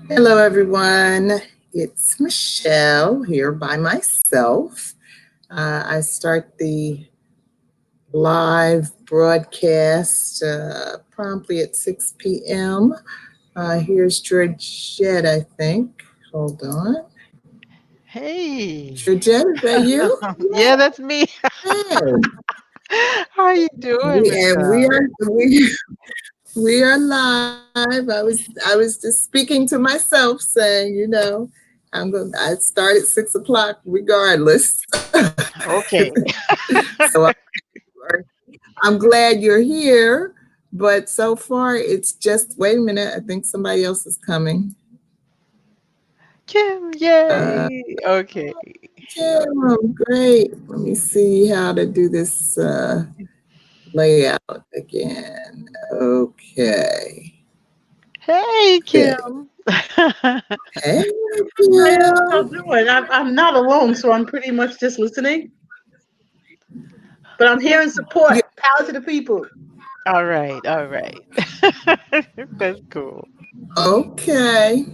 Hello, everyone. It's Michelle here by myself. I start the live broadcast promptly at 6 p.m. Here's Georgette, I think. Hold on. Hey. Georgette, is that you? Yeah, that's me. Yeah. How you doing, We Michelle? are we are live. I was just speaking to myself, saying, I start at 6 o'clock regardless. Okay. So I'm glad you're here. But so far, it's just wait a minute. I think somebody else is coming. Kim, Uh, yay. Okay. Kim, great. Let me see how to do this layout again. Okay. Hey, Okay. Kim. Hey, Hi, how y'all Kim. doing? I'm not alone, so I'm pretty much just listening. But I'm here in support. Yeah, Power to the people. All right, all right. That's cool. okay.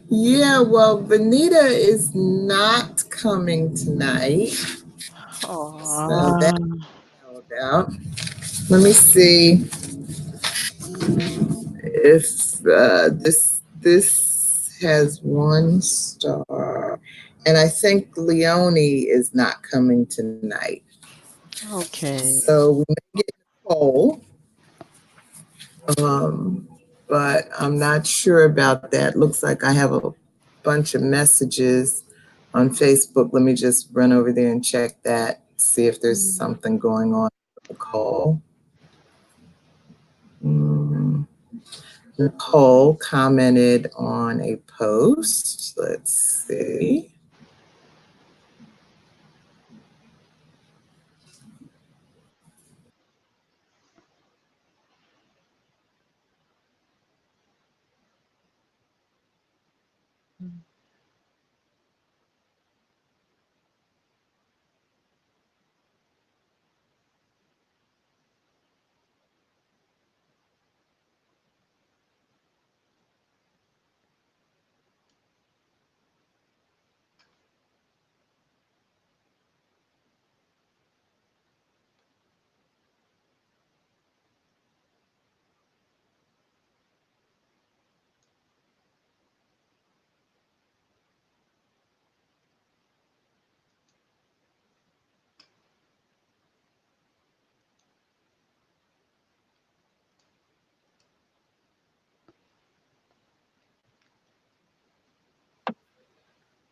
Yeah, well, Benita is not coming tonight. So that's Oh, held out. Let me see if this has 1 star, and I think Leonie is not coming tonight. okay. So we may get Nicole, um, but I'm not sure about that. Looks like I have a bunch of messages on Facebook. Let me just run over there and check that, see if there's something going on with Nicole. Mm. Nicole commented on a post. Let's see.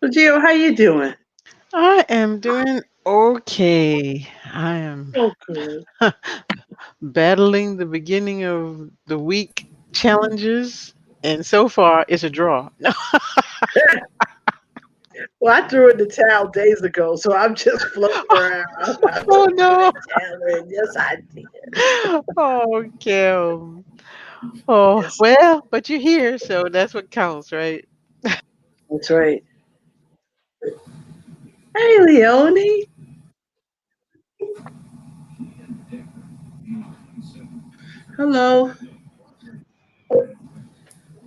So, Gio, how you doing? I am doing okay. I am Oh, good. battling the beginning of the week challenges, and so far it's a draw. Well, I threw in the towel days ago, so I'm just floating around. I'm Oh threw in no. the towel in. Yes, I did. Oh, Kim. Oh, Yes, well, but you're here, so that's what counts, right? that's right. Hey, Leonie. Hello.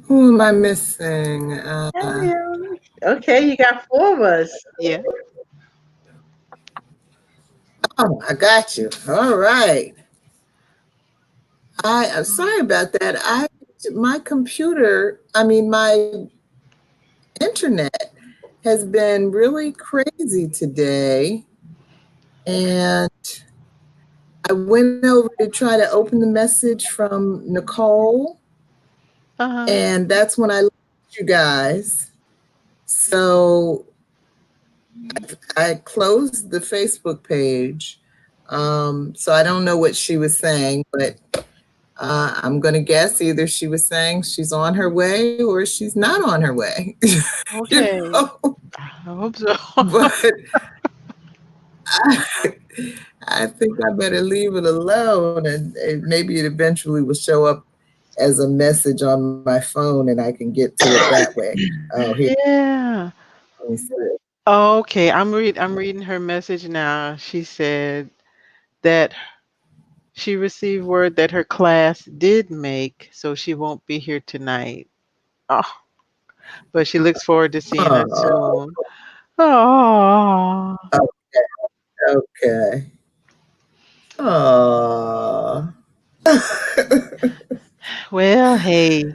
Who am I missing? Hey, Leonie. Okay, you got four of us. Yeah. Oh, I got you. All right. I'm sorry about that. My computer, I mean my internet has been really crazy today, and I went over to try to open the message from Nicole, Uh-huh. and that's when I lost you guys. So I closed the Facebook page. So I don't know what she was saying, but I'm going to guess either she was saying she's on her way or she's not on her way. you Okay. know? I hope so. But I, I think I better leave it alone, and maybe it eventually will show up as a message on my phone and I can get to it that way. Oh, here, Yeah. let me see. Okay, I'm reading her message now. She said that she received word that her class did make, so she won't be here tonight. Oh, but she looks forward to seeing us Oh, soon. Oh, okay. Oh. well, hey,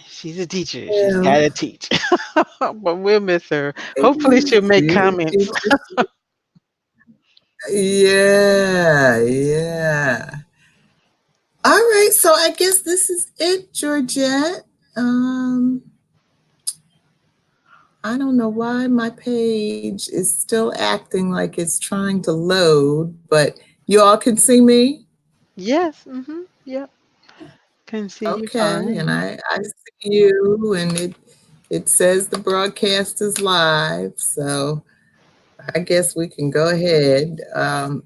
she's a teacher. She's got Well, to teach. But we'll miss her. Hopefully, she'll make comments. yeah, yeah. All right, so I guess this is it, Georgette. Um, I don't know why my page is still acting like it's trying to load, but you all can see me? Yes. Yep. Can see you Okay, and fine. I see you, and it says the broadcast is live, so I guess we can go ahead.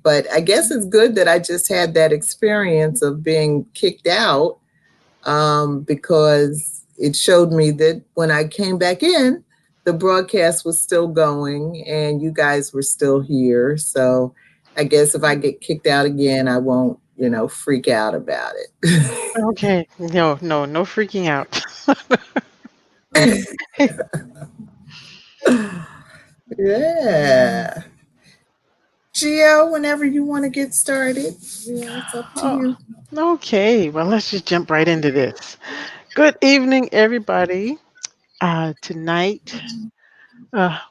But I guess it's good that I just had that experience of being kicked out, because it showed me that when I came back in, the broadcast was still going and you guys were still here. So I guess if I get kicked out again, I won't, freak out about it. Okay. No, no, no freaking out. Yeah. Gio, whenever you want to get started, it's up to Oh, you. okay. Well, let's just jump right into this. Good evening, everybody. Tonight,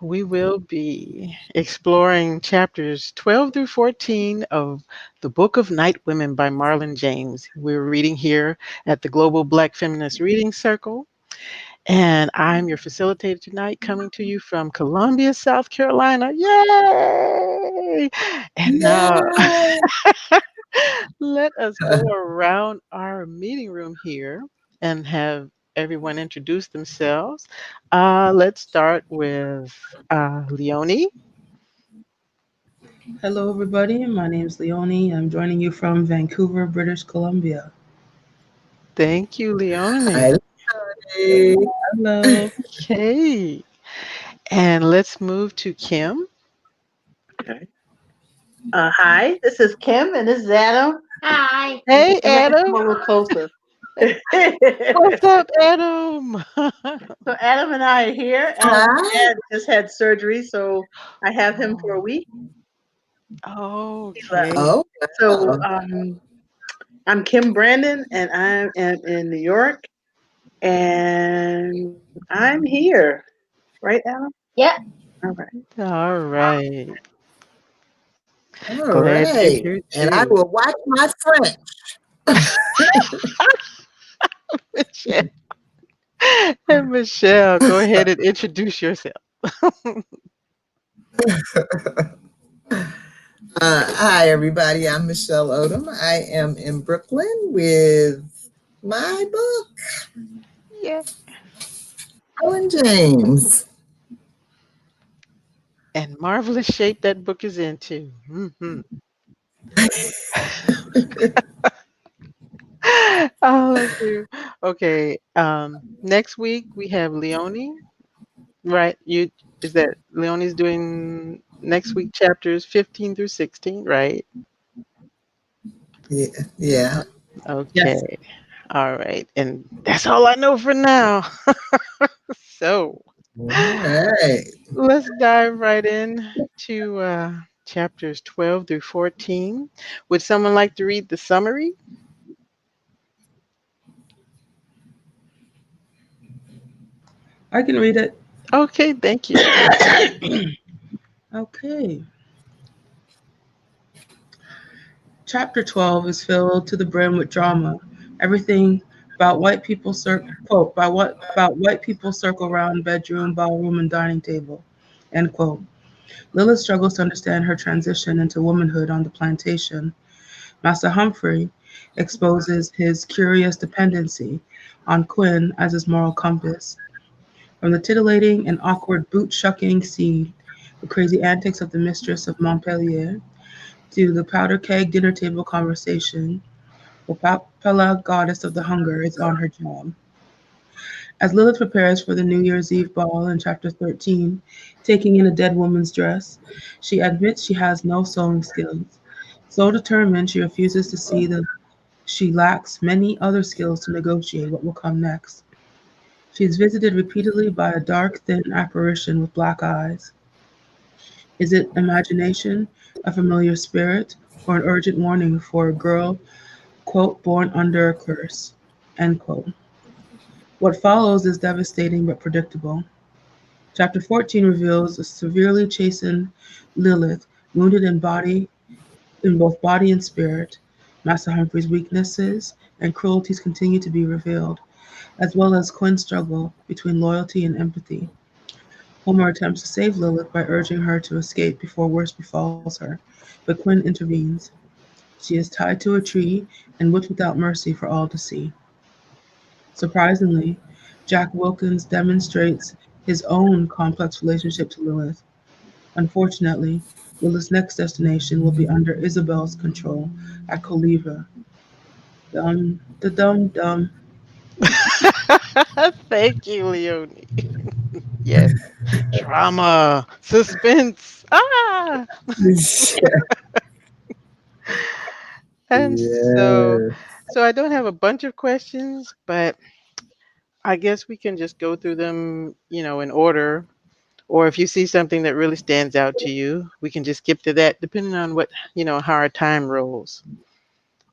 we will be exploring chapters 12 through 14 of the Book of Night Women by Marlon James. We're reading here at the Global Black Feminist Reading Circle. And I'm your facilitator tonight, coming to you from Columbia, South Carolina. Yay! And Yeah. let us go around our meeting room here and have everyone introduce themselves. Let's start with Leonie. Hello, everybody. My name is Leonie. I'm joining you from Vancouver, British Columbia. Thank you, Leonie. Hi, Lottie. Hello. Okay. And let's move to Kim. Okay. Hi, this is Kim, and this is Adam. Hi. Hey, I'm gonna come Adam. a little closer. What's up, Adam? So Adam and I are here. Adam's Hi. dad just had surgery, so I have him for a Oh, week. He left. okay. Oh, So wow. I'm Kim Brandon, and I am in New York, and I'm here. Right, Adam? Yep. All right. All right. All Glad you're right. here And I too. will watch my French. Michelle. And Michelle, go ahead and introduce yourself. Hi, everybody. I'm Michelle Odom. I am in Brooklyn with my book, Yeah. Marlon James. And marvelous shape that book is into. Oh, dear. Okay. Next week we have Leonie, right? You is that Leonie's doing next week chapters 15 through 16, right? Yeah. Yeah. Yes. Okay. All right. And that's all I know for now. So All right. let's dive right in to chapters 12 through 14. Would someone like to read the summary? I can read it. Okay, thank you. Okay. Chapter 12 is filled to the brim with drama. Everything about white people quote, by what about white people circle around bedroom, ballroom, and dining table. End quote. Lilith struggles to understand her transition into womanhood on the plantation. Master Humphrey exposes his curious dependency on Quinn as his moral compass. From the titillating and awkward boot-shucking scene, the crazy antics of the mistress of Montpellier, to the powder keg dinner table conversation, the Pella, goddess of the hunger, is on her job. As Lilith prepares for the New Year's Eve ball in chapter 13, taking in a dead woman's dress, she admits she has no sewing skills. So determined, she refuses to see that she lacks many other skills to negotiate what will come next. She is visited repeatedly by a dark, thin apparition with black eyes. Is it imagination, a familiar spirit, or an urgent warning for a girl, quote, born under a curse, end quote? What follows is devastating but predictable. Chapter 14 reveals a severely chastened Lilith, wounded in both body and spirit. Master Humphrey's weaknesses and cruelties continue to be revealed, as well as Quinn's struggle between loyalty and empathy. Homer attempts to save Lilith by urging her to escape before worse befalls her, but Quinn intervenes. She is tied to a tree and whipped without mercy for all to see. Surprisingly, Jack Wilkins demonstrates his own complex relationship to Lilith. Unfortunately, Lilith's next destination will be under Isabel's control at Coliva. The dum dum. Thank you, Leonie. Yes. Drama, suspense. Ah. And so, Yeah. so I don't have a bunch of questions, but I guess we can just go through them, in order. Or if you see something that really stands out to you, we can just skip to that, depending on how our time rolls.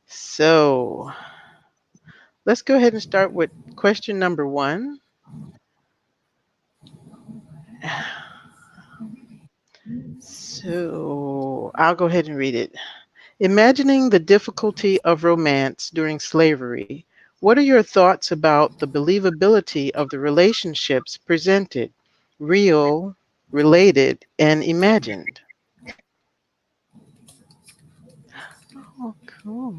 So let's go ahead and start with question number one. So I'll go ahead and read it. Imagining the difficulty of romance during slavery, what are your thoughts about the believability of the relationships presented, real, related, and imagined? Oh, cool.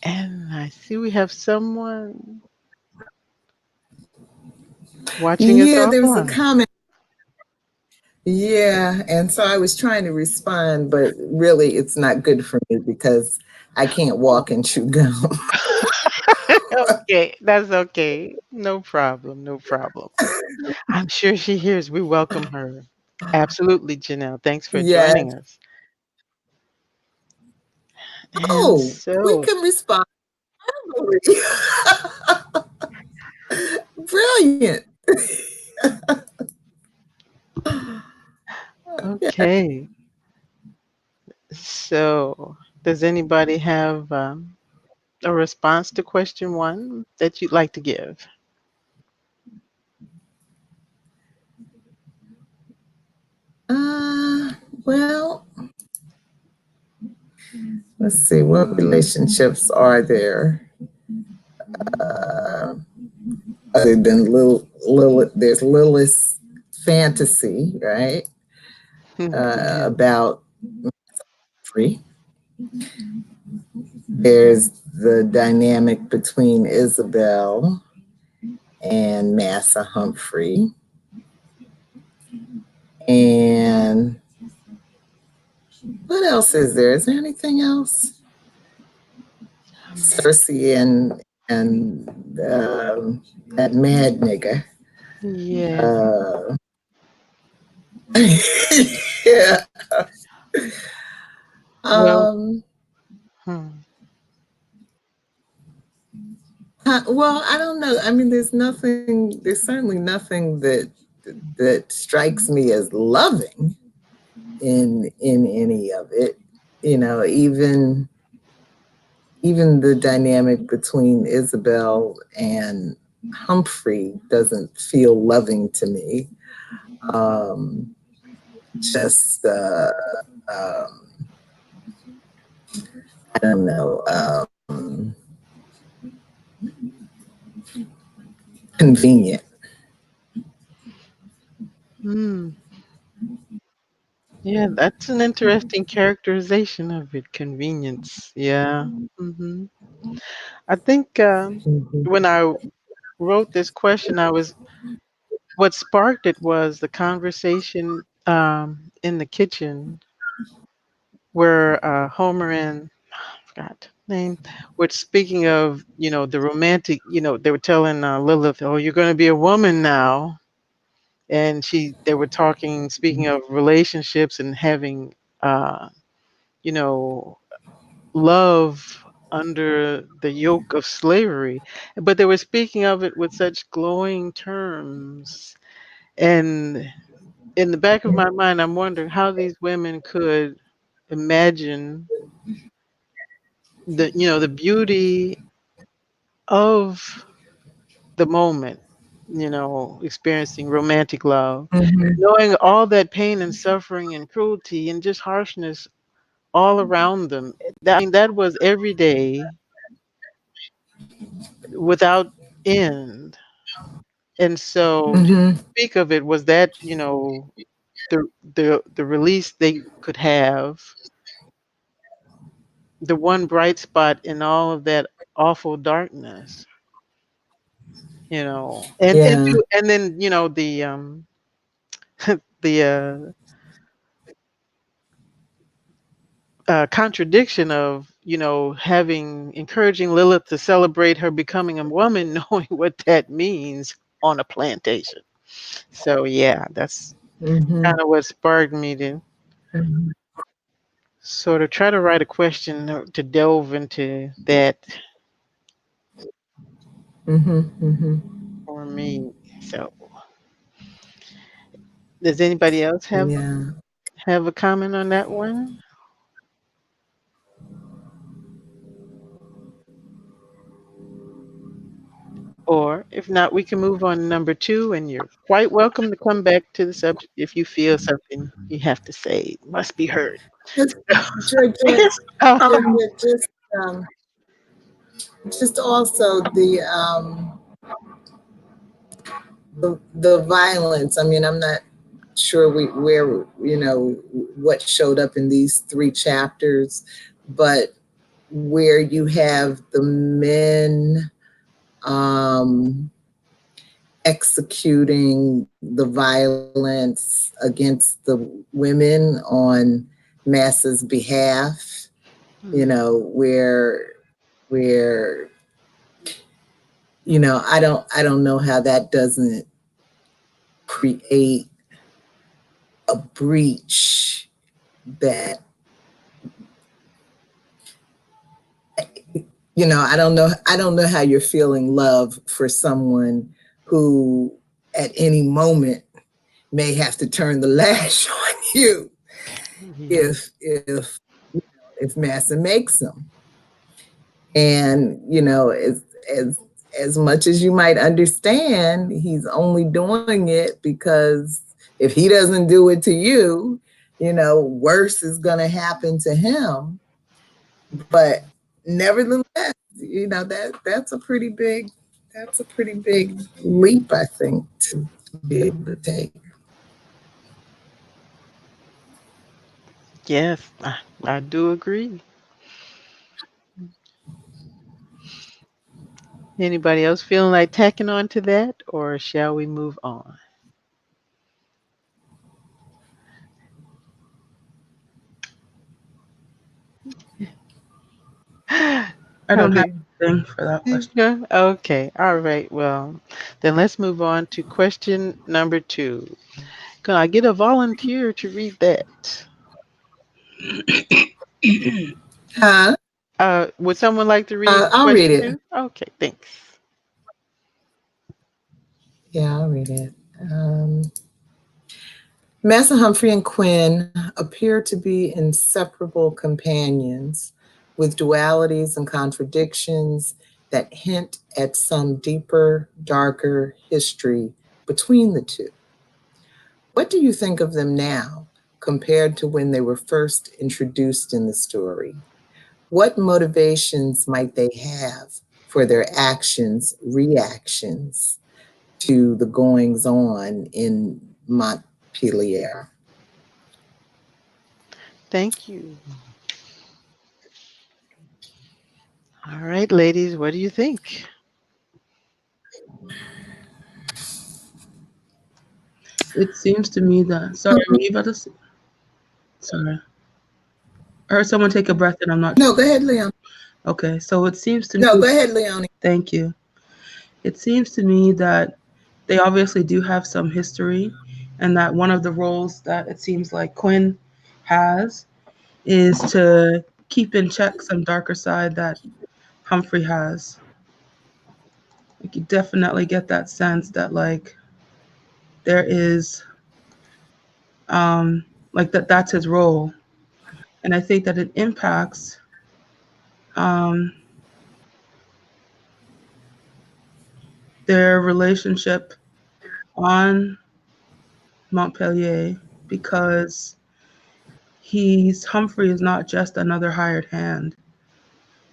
And I see we have someone watching us Yeah, there was a offline. comment. Yeah, and so I was trying to respond, but really it's not good for me because I can't walk and chew gum. Okay, that's okay. No problem. No problem. I'm sure she hears. We welcome her. Absolutely, Janelle. Thanks for Yes. joining us. And Oh, we so, can respond. Brilliant. okay. So, does anybody have a response to question one that you'd like to give? Uh, well, let's see, what relationships are there? Uh, Other than there's Lilith's fantasy, right? Yeah. About free. There's the dynamic between Isabel and Massa Humphrey. And what else is there? Is there anything else? Cersei and that mad nigga. Yeah. Uh, yeah. Well, Um, hmm. well, I don't know. I mean, there's nothing. There's certainly nothing that strikes me as loving in any of it. You know, even the dynamic between Isabel and Humphrey doesn't feel loving to me. Um, just I don't know, convenient. Hmm. Yeah, that's an interesting characterization of it. Convenience. Yeah. I think Mhm. when I wrote this question, what sparked it was the conversation in the kitchen where Homer and I forgot the name were speaking of the romantic. They were telling Lilith, "Oh, you're going to be a woman now," and they were speaking of relationships and having uh, you know love. under the yoke of slavery, but they were speaking of it with such glowing terms. And in the back of my mind, I'm wondering how these women could imagine the beauty of the moment, experiencing romantic love, Mhm. knowing all that pain and suffering and cruelty and just harshness all around them. That was every day without end. And so to Mhm. speak of it was that, the release they could have, the one bright spot in all of that awful darkness, Yeah. and then, the contradiction of, having encouraging Lilith to celebrate her becoming a woman, knowing what that means on a plantation. So yeah, that's Mhm. kind of what sparked me to Mhm. sort of try to write a question to delve into that Mhm. Mhm. for me. So does anybody else Yeah. have a comment on that one? Or if not, we can move on to number two, and you're quite welcome to come back to the subject if you feel something you have to say must be heard. Just, Georgette, Okay. Georgette, um, just also the violence. I mean, I'm not sure where what showed up in these three chapters, but where you have the men um, executing the violence against the women on masses' behalf. Where I don't know how that doesn't create a breach that I don't know how you're feeling love for someone who at any moment may have to turn the lash on you Yeah. if Massa makes them. And as much as you might understand, he's only doing it because if he doesn't do it to you, worse is going to happen to him. But nevertheless, that's a pretty big leap, I think, to be able to take. Yes, I do agree. Anybody else feeling like tacking on to that, or shall we move on? I don't have Okay. anything for that question. Yeah. Okay. All right. Well, then let's move on to question number two. Can I get a volunteer to read that? Huh? Would someone like to read I'll read question it. two? Okay, thanks. Yeah, I'll read it. Massa Humphrey and Quinn appear to be inseparable companions with dualities and contradictions that hint at some deeper, darker history between the two. What do you think of them now compared to when they were first introduced in the story? What motivations might they have for their actions, reactions to the goings on in Montpelier? Thank you. All right, ladies, what do you think? It seems to me that. Sorry, were you about to say? Sorry. I heard someone take a breath and I'm not No, sure. go ahead, Leon. Okay, so it seems to No, me. go ahead, Leonie. Thank you. It seems to me that they obviously do have some history, and that one of the roles that it seems like Quinn has is to keep in check some darker side that Humphrey has. Like you definitely get that sense that like there is like that's his role. And I think that it impacts um their relationship on Montpellier because Humphrey is not just another hired hand.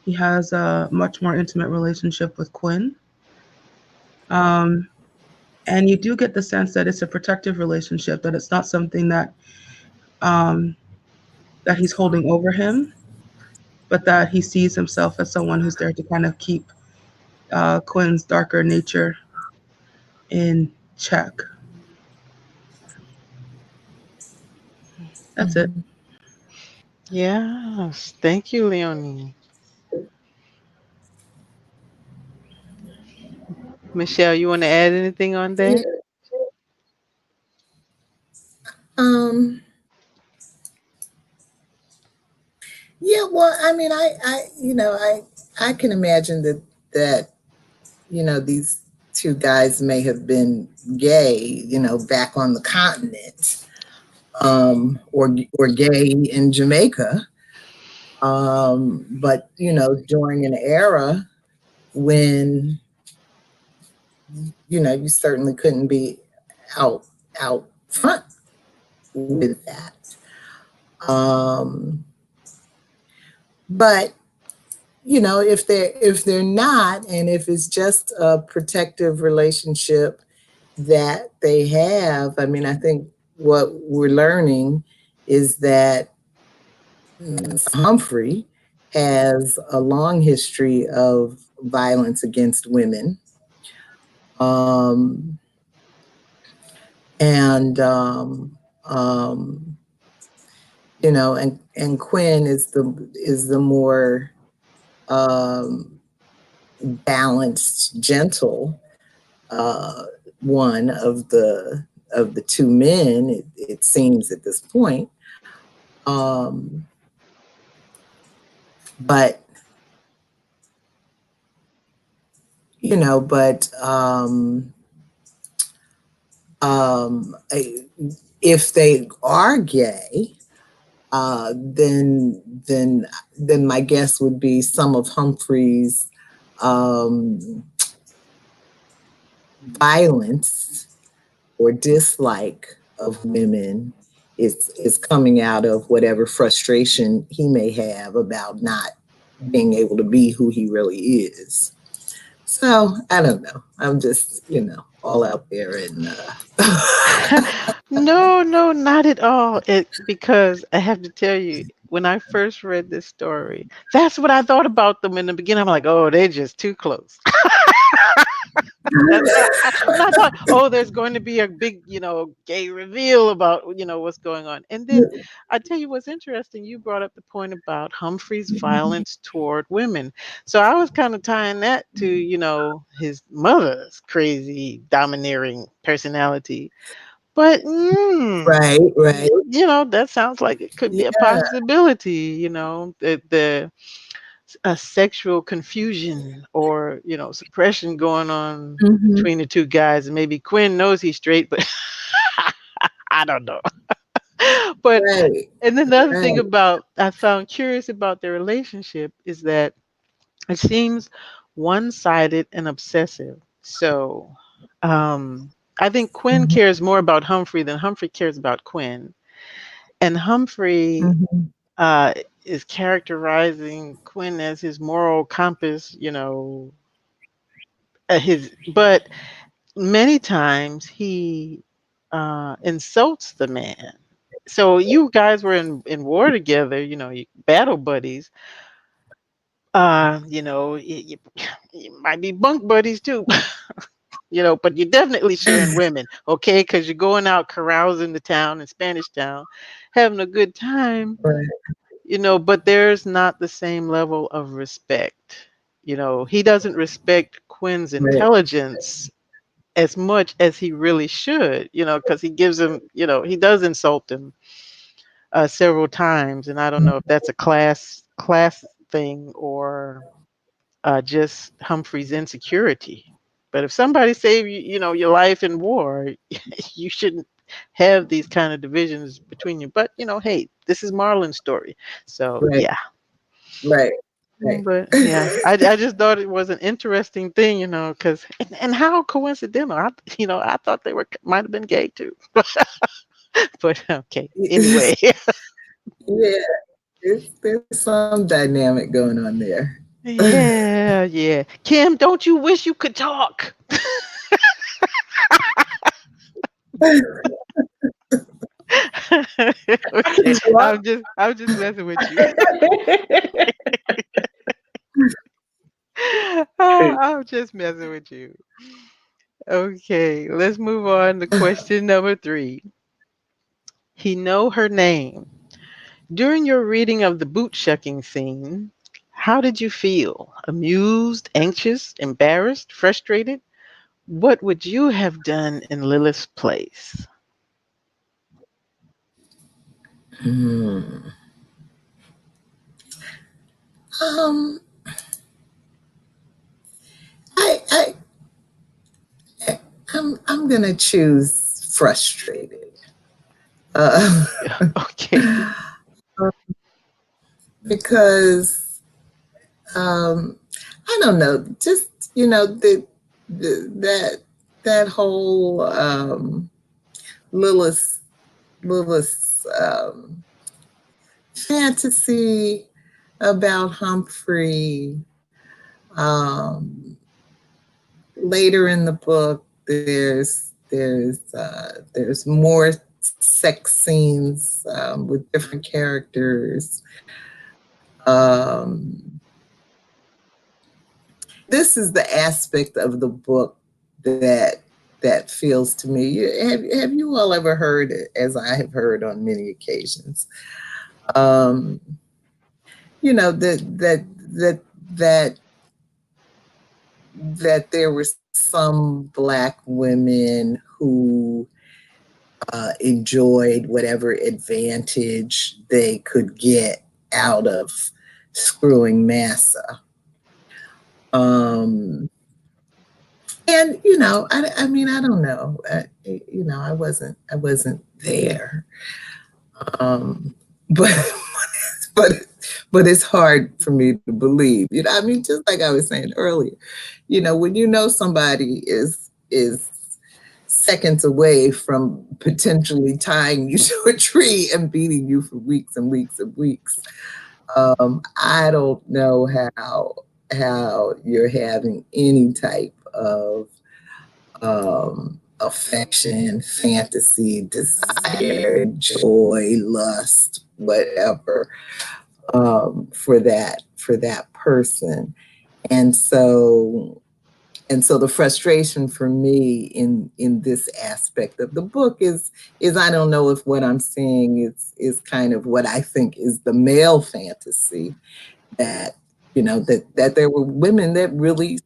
He has a much more intimate relationship with Quinn. Um, and you do get the sense that it's a protective relationship, that it's not something um, that he's holding over him, but that he sees himself as someone who's there to kind of keep Quinn's darker nature in check. That's it. Mhm. Yes. Thank you, Leonie. Michelle, you want to add anything on that? Um, yeah, well, I mean, I can imagine that, these two guys may have been gay, back on the continent, or gay in Jamaica. But, during an era when, you certainly couldn't be out, out front with that. Um, but if they're not, and if it's just a protective relationship that they have, I mean, I think what we're learning is that Humphrey has a long history of violence against women. Um, and um, and Quinn is the more um, balanced, gentle one of the two men. It seems at this point, um, but but if they are gay, then my guess would be some of Humphrey's um, violence or dislike of women is coming out of whatever frustration he may have about not being able to be who he really is. So I don't know. I'm just, all out there and No, no, not at all. Because I have to tell you, when I first read this story, that's what I thought about them in the beginning. I'm like, oh, they're just too close. That's what and I thought, oh, there's going to be a big, gay reveal about, what's going on. And then I tell you what's interesting. You brought up the point about Humphrey's violence toward women. So I was kind of tying that to, his mother's crazy, domineering personality. But right. that sounds like it could be a Yeah. possibility. The sexual confusion or suppression going on Mhm. between the two guys, and maybe Quinn knows he's straight, but I don't know. But Right. and then the other thing Right. about I found curious about their relationship is that it seems one-sided and obsessive. So I think Quinn Mhm. cares more about Humphrey than Humphrey cares about Quinn. And Humphrey Mhm. uh, is characterizing Quinn as his moral compass, but many times he insults the man. So you guys were in war together, you battle buddies. You might be bunk buddies too, but you're definitely sharing women, okay? Because you're going out carousing the town in Spanish Town, having a good time, Right. but there's not the same level of respect. He doesn't respect Quinn's Right. intelligence as much as he really should, because he gives him, he does insult him several times. And I don't know if that's a class class thing or just Humphrey's insecurity. But if somebody saved you, your life in war, you shouldn't have these kind of divisions between you. But hey, this is Marlon's story, so Right, yeah. right, right. But yeah, I just thought it was an interesting thing, because and how coincidental. I thought they might have been gay too. But okay, anyway. Yeah, there's some dynamic going on there. Yeah, yeah. Kim, don't you wish you could talk? I can Okay, talk. I'm just messing with you. I'm just messing with you. Okay, let's move on to question number 3. He know her name. During your reading of the boot shucking scene, how did you feel? Amused, anxious, embarrassed, frustrated? What would you have done in Lilith's place? Hmm. Um, I, I'm gonna choose frustrated. Uh, Okay. because I don't know, just that that whole Lilith Lilith's fantasy about Humphrey. Um, Later in the book, there's more sex scenes with different characters. Um, this is the aspect of the book that feels to me. Have you all ever heard it, as I have heard on many occasions? Um, that there were some Black women who enjoyed whatever advantage they could get out of screwing massa. Um, and I mean, I don't know. I wasn't there. But but but it's hard for me to believe. I mean, just like I was saying earlier, when somebody is seconds away from potentially tying you to a tree and beating you for weeks and weeks and weeks. I don't know how you're having any type of affection, fantasy, desire, joy, lust, whatever, for that person. And so the frustration for me in this aspect of the book is I don't know if what I'm seeing is kind of what I think is the male fantasy, that that there were women that really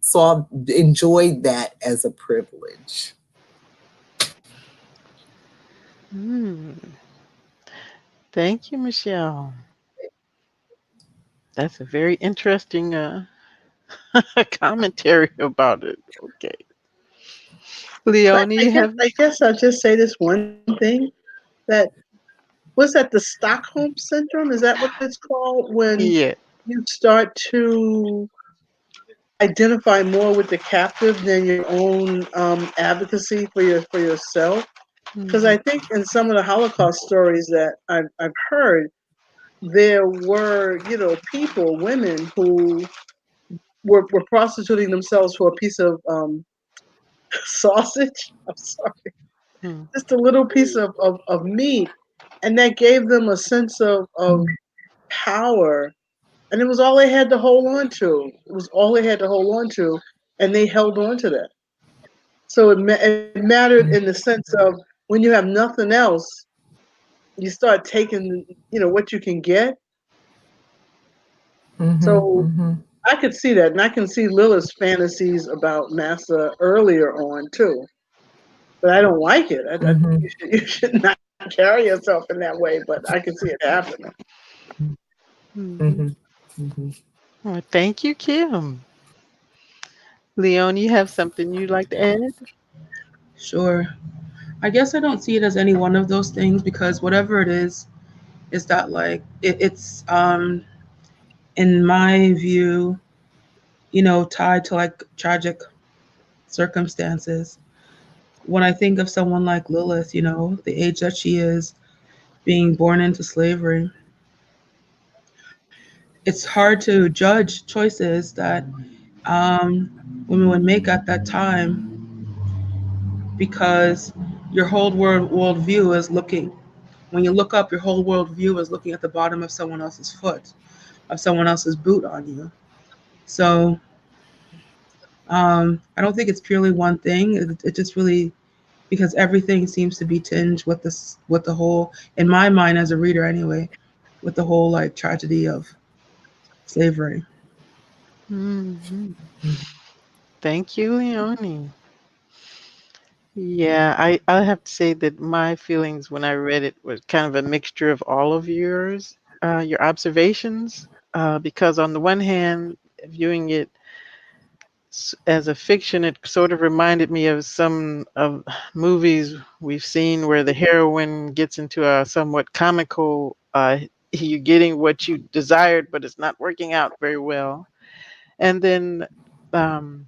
enjoyed that as a privilege. Hmm. Thank you, Michelle. That's a very interesting commentary about it. Okay. But Leonie, you have. I guess I'll just say this one thing that was that the Stockholm Syndrome? Is that what it's called when Yeah. you start to identify more with the captive than your own advocacy for yourself? Because Mhm. I think in some of the Holocaust stories that I've heard, there were people, women who were prostituting themselves for a piece of sausage. I'm sorry, Mm. just a little piece of meat, and that gave them a sense of power, and it was all they had to hold on to. It was all they had to hold on to, and they held on to that. So it mattered in the sense of when you have nothing else, you start taking what you can get. Mm-hmm, So mm-hmm, I could see that, and I can see Lilith's fantasies about Massa earlier on too. But I don't like it. I think mm-hmm, you should not carry yourself in that way. But I can see it happening. mm-hmm. Mhm. Mhm. Well, thank you, Kim. Leon, you have something you'd like to add? Sure. I guess I don't see it as any one of those things because whatever it is that like it's in my view, tied to like tragic circumstances. When I think of someone like Lilith, the age that she is, being born into slavery, it's hard to judge choices that um, women would make at that time because your whole worldview is looking. When you look up, your whole worldview is looking at the bottom of someone else's foot, of someone else's boot on you. So I don't think it's purely one thing. It just really because everything seems to be tinged with this with the whole in my mind as a reader anyway, with the whole like tragedy of slavery. Hmm. Thank you, Leonie. Yeah, I have to say that my feelings when I read it was kind of a mixture of all of your observations. Because on the one hand, viewing it as a fiction, it sort of reminded me of some of movies we've seen where the heroine gets into a somewhat comical. You're getting what you desired, but it's not working out very well. And then, um,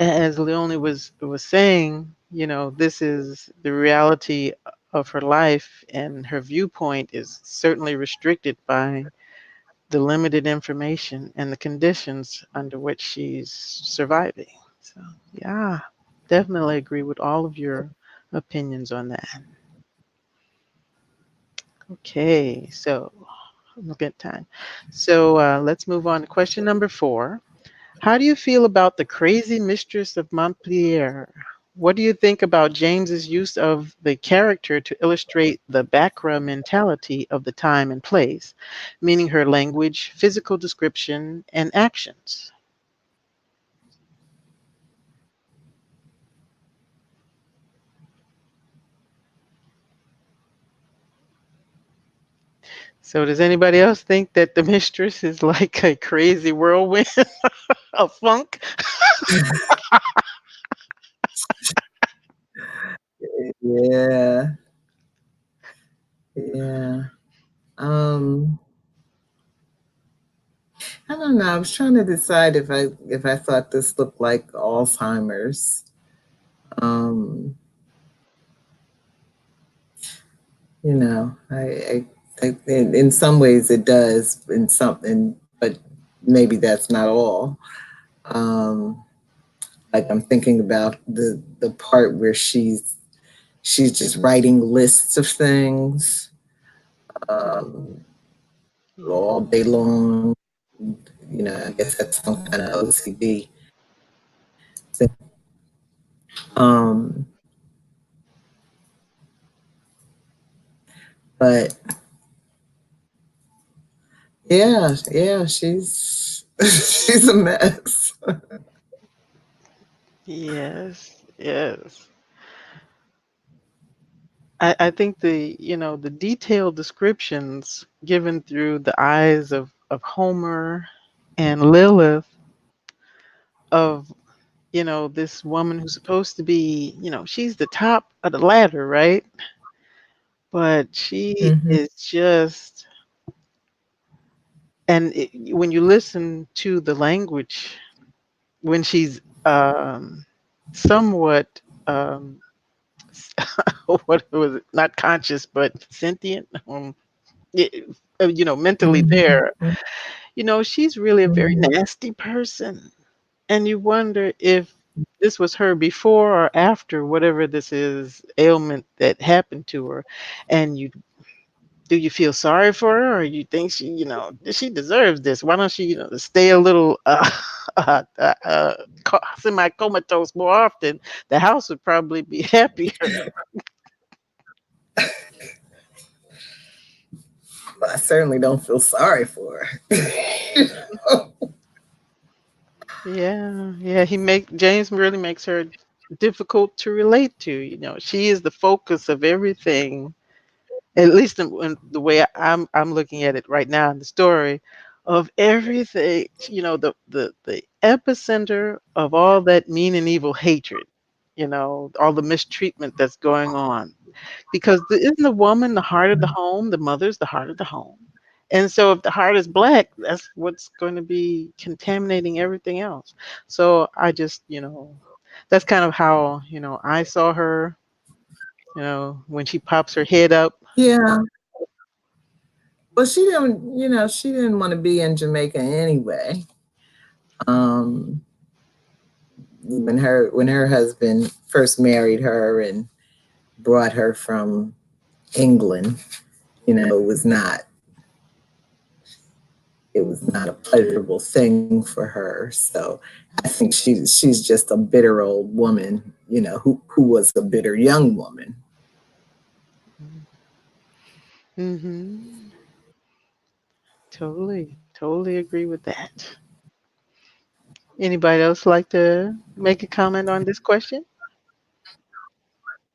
as Leonie was saying, this is the reality of her life, and her viewpoint is certainly restricted by the limited information and the conditions under which she's surviving. So, yeah, definitely agree with all of your opinions on that. Okay, so look at time. So let's move on to question number 4. How do you feel about the crazy mistress of Montpellier? What do you think about James's use of the character to illustrate the background mentality of the time and place, meaning her language, physical description, and actions? So, does anybody else think that the mistress is like a crazy whirlwind of funk? Yeah, yeah. Um, I don't know. I was trying to decide if I thought this looked like Alzheimer's. Um, in some ways it does, in something, but maybe that's not all. Um, like I'm thinking about the part where she's just writing lists of things um, all Yeah. day long. I guess that's some kind of OCD thing. Um, but yeah, she's she's a mess. Yes, yes. I think the detailed descriptions given through the eyes of Homer and Lilith of, this woman who's supposed to be, she's the top of the ladder, right? But she Hmm. is just, and when you listen to the language, when she's somewhat, what was it? Not conscious, but sentient, it- mentally Hmm. there, she's really a very nasty person. And you wonder if this was her before or after whatever this is ailment that happened to her. And do you feel sorry for her, or you think she deserves this? Why don't she, stay a little semi comatose more often? The house would probably be happier. I certainly don't feel sorry for her. Yeah, yeah. James really makes her difficult to relate to. She is the focus of everything. At least in the way I'm looking at it right now in the story. of everything, the epicenter of all that mean and evil hatred, all the mistreatment that's going on. Because isn't the woman the heart of the home? The mother's the heart of the home. And so if the heart is black, that's what's going to be contaminating everything else. So I just, that's kind of how, I saw her, when she pops her head up. Yeah. Well, she didn't want to be in Jamaica anyway. Um, when her husband first married her and brought her from England, it was not a pleasurable thing for her. So I think she's just a bitter old woman, who was a bitter young woman. Mm-hmm. Totally agree with that. Anybody else like to make a comment on this question?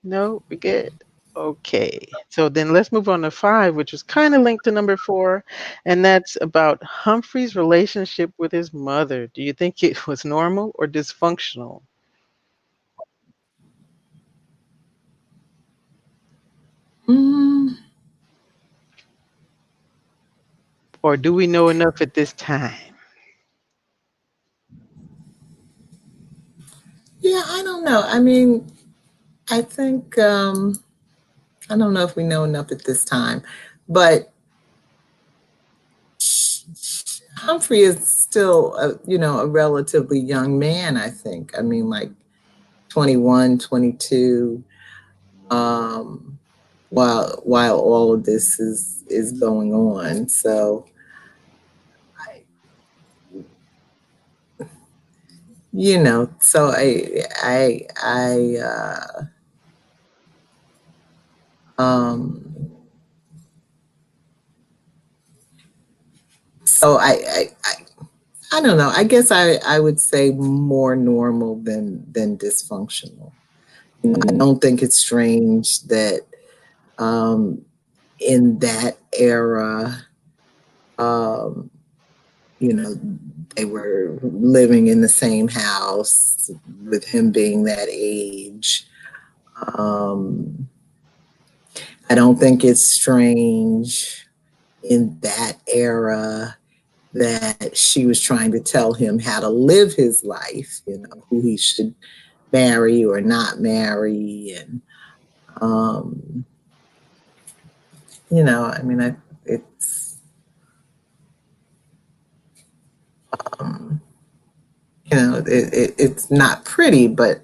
No, we're good. Okay, so then let's move on to 5, which was kind of linked to number 4, and that's about Humphrey's relationship with his mother. Do you think it was normal or dysfunctional? Mm, Or do we know enough at this time? yeah, I don't know. I mean, I think I don't know if we know enough at this time, but Humphrey is still a relatively young man, I think. I mean, like 21, 22, while all of this is going on. So I, so um so I don't know. I guess I would say more normal than dysfunctional. I don't think it's strange that um, in that era, um, you know, they were living in the same house with him being that age. Um, I don't think it's strange in that era that she was trying to tell him how to live his life, who he should marry or not marry. And, um, I mean, um, it's not pretty, but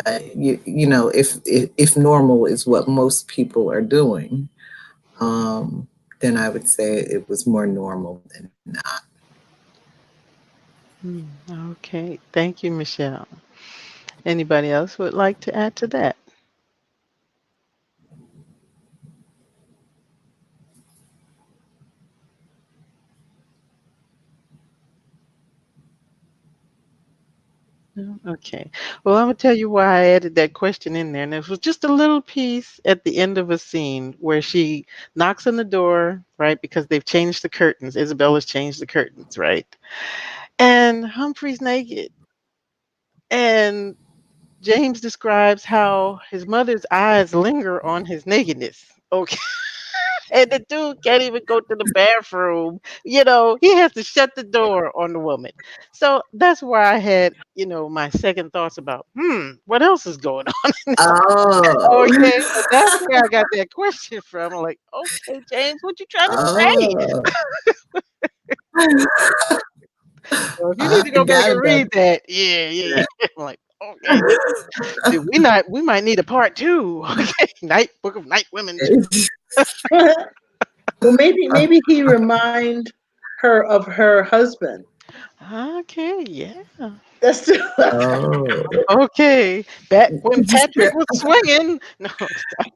if normal is what most people are doing, then I would say it was more normal than not. Okay, thank you, Michelle. Anybody else would like to add to that? No? Okay. Well, I'm gonna tell you why I added that question in there, and it was just a little piece at the end of a scene where she knocks on the door, right? Because they've changed the curtains. Isabella's changed the curtains, right? And Humphrey's naked, and James describes how his mother's eyes linger on his nakedness. Okay. And the dude can't even go to the bathroom. He has to shut the door on the woman. So that's why I had, my second thoughts about, what else is going on? Oh, Okay. So that's where I got that question from. I'm like, okay, James, what you trying to say? oh, So if you need to I go back got and it. read that, yeah. I'm like, okay, we might need a part 2. Okay. Book of Night Women 2. Well, maybe he remind her of her husband. Okay, yeah. That's still. Oh. Okay. Back when Patrick was swinging. No, stop.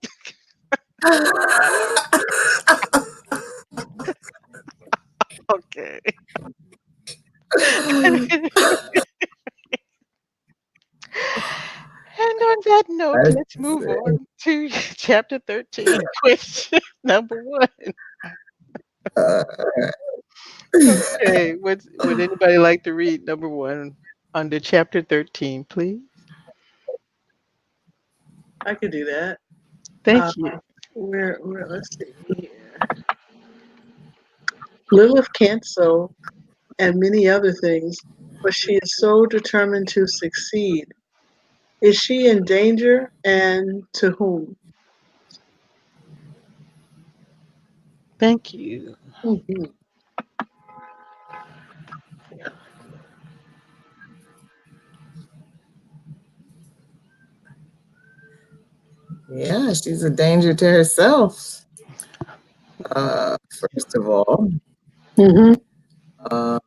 Okay. And on that note, let's move on to chapter 13, question number 1. Uh, Okay, would anybody like to read number one under chapter 13, please? I could do that. Uh, Thank you. where, let's see. Lilith can't sew and many other things, but she is so determined to succeed. Is she in danger and to whom? Thank you. Hmm. yeah, she's a danger to herself. First of all, Hmm. uh,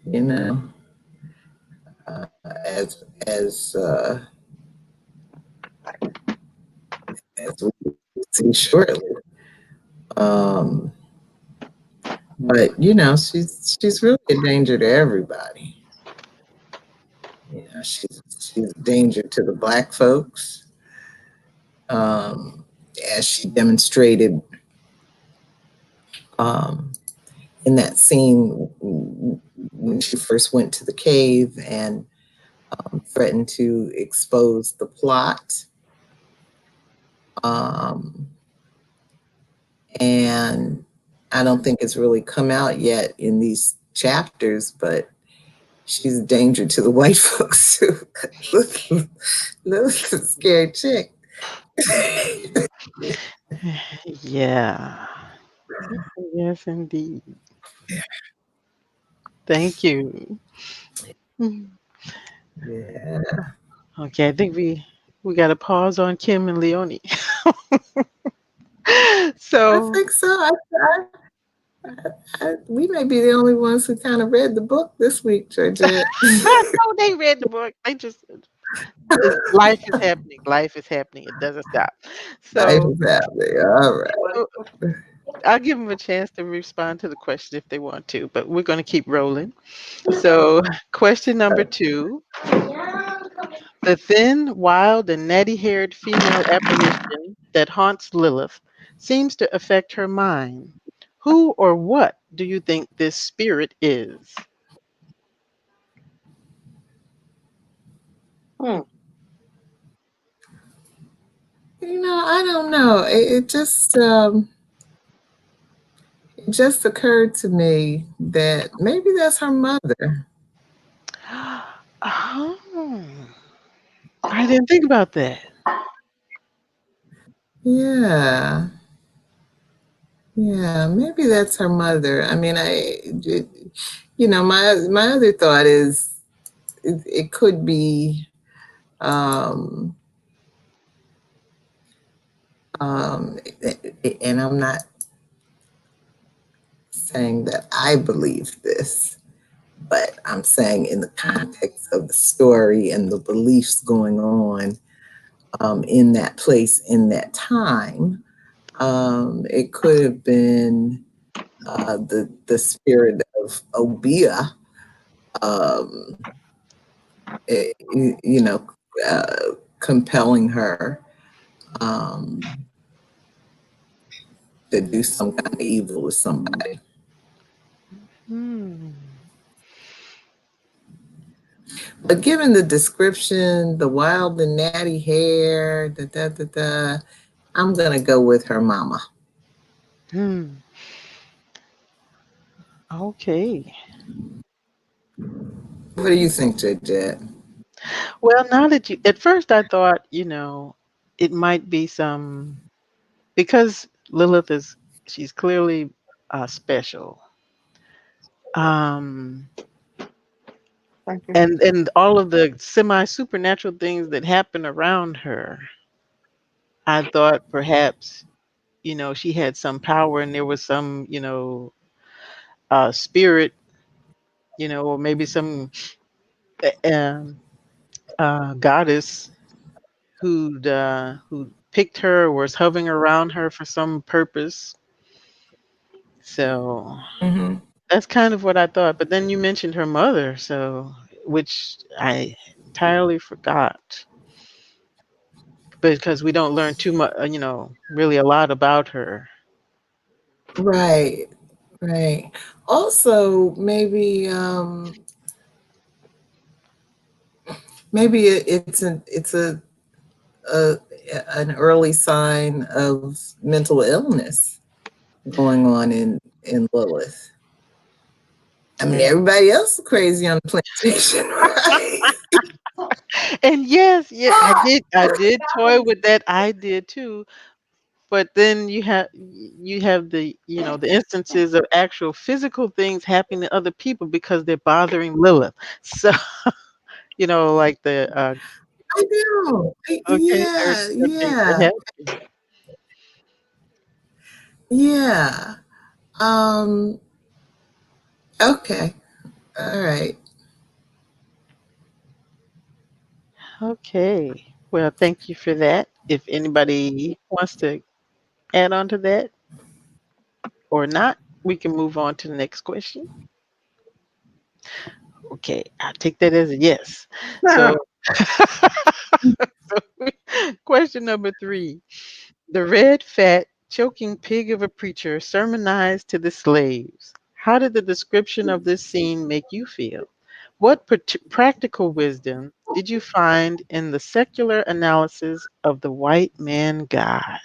you know, as as we see shortly. Um, but she's really a danger to everybody. She's a danger to the black folks, um, as she demonstrated um, in that scene when she first went to the cave and threatened to expose the plot. Um, and I don't think it's really come out yet in these chapters, but she's a danger to the white folks too. Look, a scared chick. Yeah. Yes, indeed. Thank you. Mhm. Yeah, Okay, I think we got to pause on Kim and Leonie. I So think so. We may be the only ones who kind of read the book this week, Georgette. no, they read the book. They just life is happening. Life is happening. It doesn't stop. Life So is happening. All right. uh, I'll give them a chance to respond to the question if they want to, but we're going to keep rolling. So, question number two: the thin, wild, and natty-haired female apparition that haunts Lilith seems to affect her mind. Who or what do you think this spirit is? Hmm. I don't know. It just occurred to me that maybe that's her mother. Oh, I didn't think about that. Yeah. Yeah, maybe that's her mother. I mean, my other thought is it could be, um, um, and I'm not saying that I believe this, but I'm saying in the context of the story and the beliefs going on in that place, in that time, it could have been the spirit of Obia, um, eh, you know, compelling her um, to do some kind of evil with somebody. Hmm. But given the description, the wild and natty hair, I'm gonna go with her mama. Hmm. Okay. What do you think, Jet? Well, now that you, at first I thought, it might be some, because Lilith is, she's clearly special. Um, Thank you. and all of the semi supernatural things that happen around her, I thought perhaps, she had some power and there was some, spirit, or maybe some um, goddess who picked her or was hovering around her for some purpose. So Mm-hmm. that's kind of what I thought. But then you mentioned her mother, so which I entirely forgot because we don't learn too much, really a lot about her. Right, right. Also, maybe a an early sign of mental illness going on in Lilith. I mean, Yeah. everybody else is crazy on the plantation, right? And yes, yeah, I did toy with that idea too. But then you have the instances of actual physical things happening to other people because they're bothering Lilith. So like the I know. okay, Yeah, everything yeah, that yeah. Um, okay. All right. Okay. Well, thank you for that. If anybody wants to add on to that or not, we can move on to the next question. Okay, I'll take that as a yes. So, question number 3. The red, fat, choking pig of a preacher sermonized to the slaves. How did the description of this scene make you feel? What practical wisdom did you find in the secular analysis of the white man God?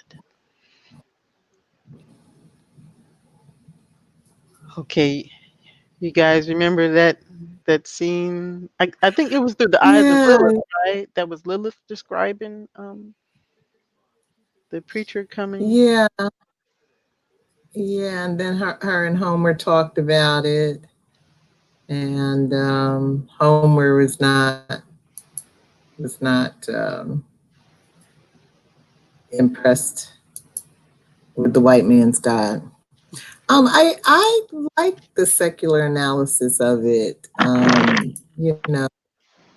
Okay, you guys remember that scene? I think it was through the eyes of Yeah, Lilith, right? That was Lilith describing the preacher coming. yeah, yeah. And then her and Homer talked about it, and Homer was not impressed with the white man's God. I like the secular analysis of it.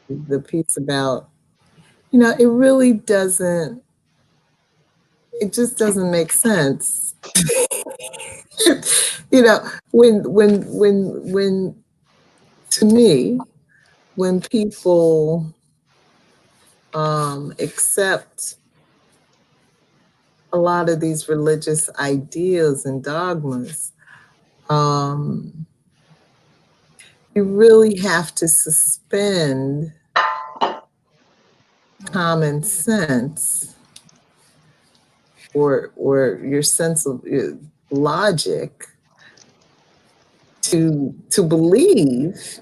The piece about, it really doesn't. It just doesn't make sense. you know, when to me, when people accept a lot of these religious ideas and dogmas, um, you really have to suspend common sense or your sense of logic to believe,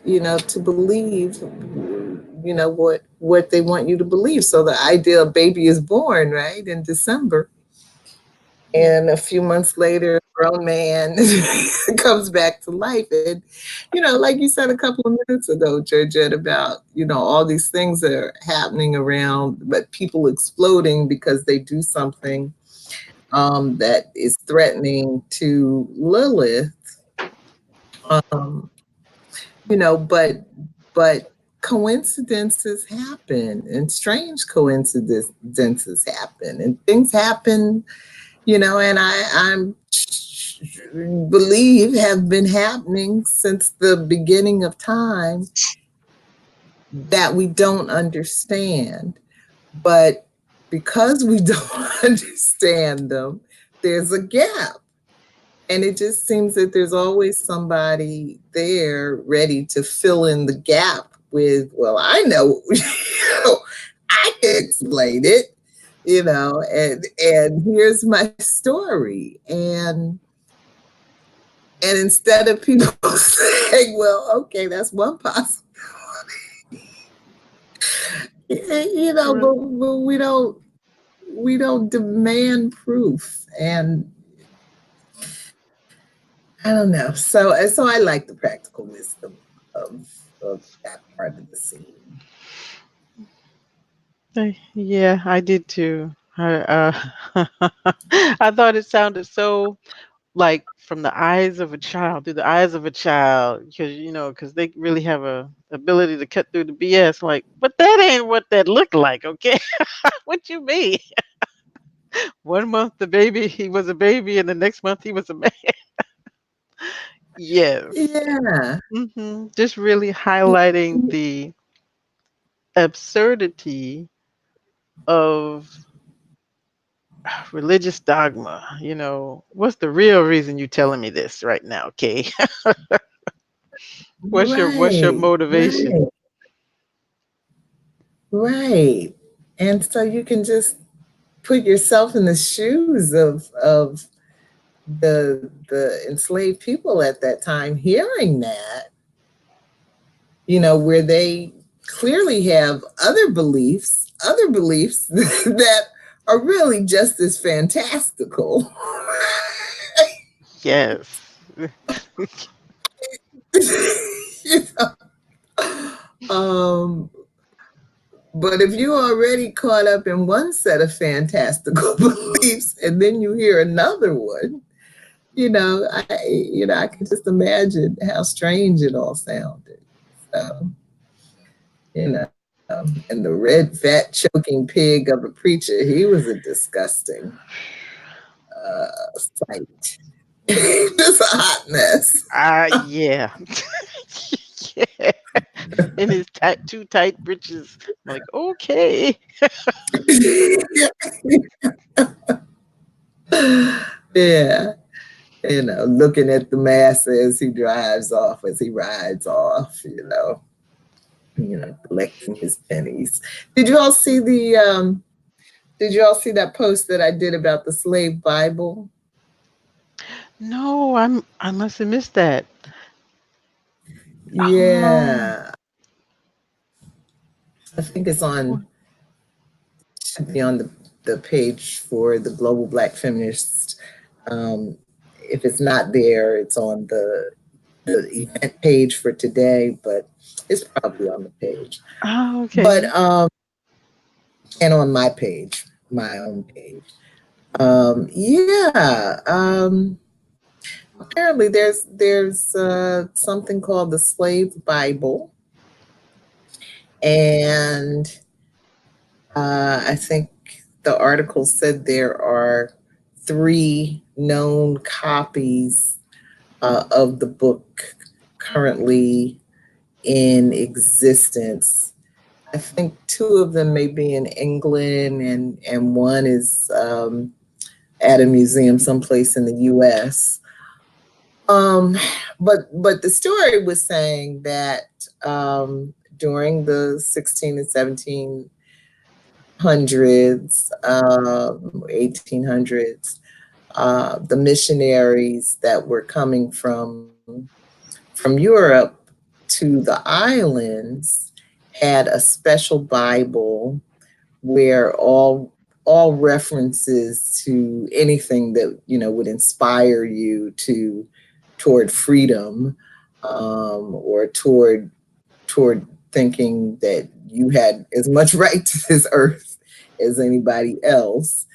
what they want you to believe. So the idea of baby is born, right, in December, and a few months later, a grown man comes back to life. And, like you said a couple of minutes ago, Georgette, about, all these things that are happening around, but people exploding because they do something that is threatening to Lilith. Um, but coincidences happen, and strange coincidences happen, and things happen, and I'm believe have been happening since the beginning of time that we don't understand. But because we don't understand them, there's a gap. And it just seems that there's always somebody there ready to fill in the gap with, well, I know, I can explain it, and here's my story. And instead of people saying, well, okay, that's one possibility, but we don't demand proof. And I don't know. So I like the practical wisdom of that part of the scene. Yeah, I did too. I thought it sounded so like from the eyes of a child, through the eyes of a child, because they really have a ability to cut through the BS. Like, but that ain't what that looked like. Okay, what you mean? 1 month the baby, he was a baby, and the next month he was a man. Yes. Yeah. Just really highlighting the absurdity of religious dogma. What's the real reason you telling me this right now, Kay? What's your Right, motivation? right, right. And so you can just put yourself in the shoes of the enslaved people at that time hearing that, where they clearly have other beliefs that are really just as fantastical. Yes. You um, but if you already caught up in one set of fantastical beliefs and then you hear another one, I can just imagine how strange it all sounded. So, and the red, fat, choking pig of a preacher, he was a disgusting sight. Just a hot mess. Yeah. Yeah. In his too tight britches. I'm like, okay. Yeah. Looking at the mass as he drives off, as he rides off, collecting his pennies. Did you all see that post that I did about the slave Bible? No, I must have missed that. Oh, Yeah. I think it's wh- should be on the page for the Global Black Feminists. Um, if it's not there, it's on the event page for today, but it's probably on the page. But okay. and on my page, my own page. Yeah. Apparently, there's something called the Slave Bible, and I think the article said there are three known copies of the book currently in existence. I think two of them may be in England, and one is at a museum someplace in the U.S. Um, but the story was saying that during the 16 and 1700s, 1800s, the missionaries that were coming from Europe to the islands had a special Bible where all references to anything that would inspire you toward freedom, or toward thinking that you had as much right to this earth as anybody else,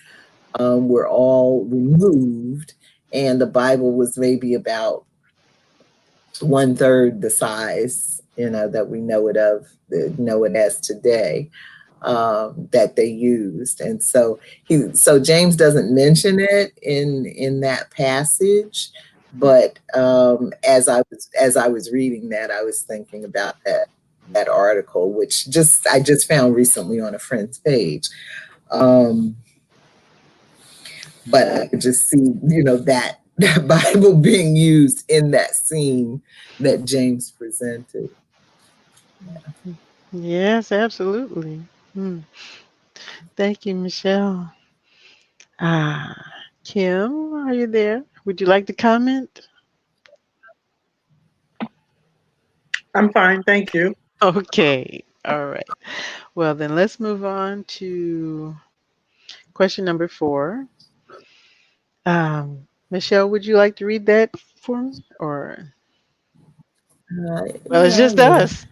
were all removed, and the Bible was maybe about one third the size that we know it as today, that they used. And so James doesn't mention it in that passage, but as I was reading that, I was thinking about that article, which I just found recently on a friend's page. Um, but I could just see, that Bible being used in that scene that James presented. Yes, absolutely. Hmm. Thank you, Michelle. Ah, Kim, are you there? Would you like to comment? I'm fine, thank you. Okay. All right. Well, then let's move on to question number 4. Michelle, would you like to read that for me? Or, well, it's Yeah, just us.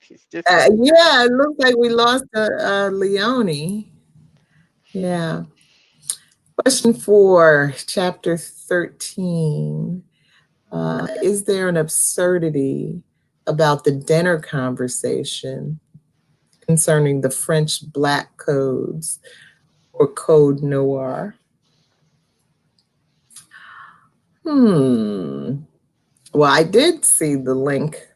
It's just us. yeah, it looks like we lost Leonie. Yeah. Question 4, chapter 13. Is there an absurdity about the dinner conversation concerning the French black codes or Code Noir? Hmm. Well, I did see the link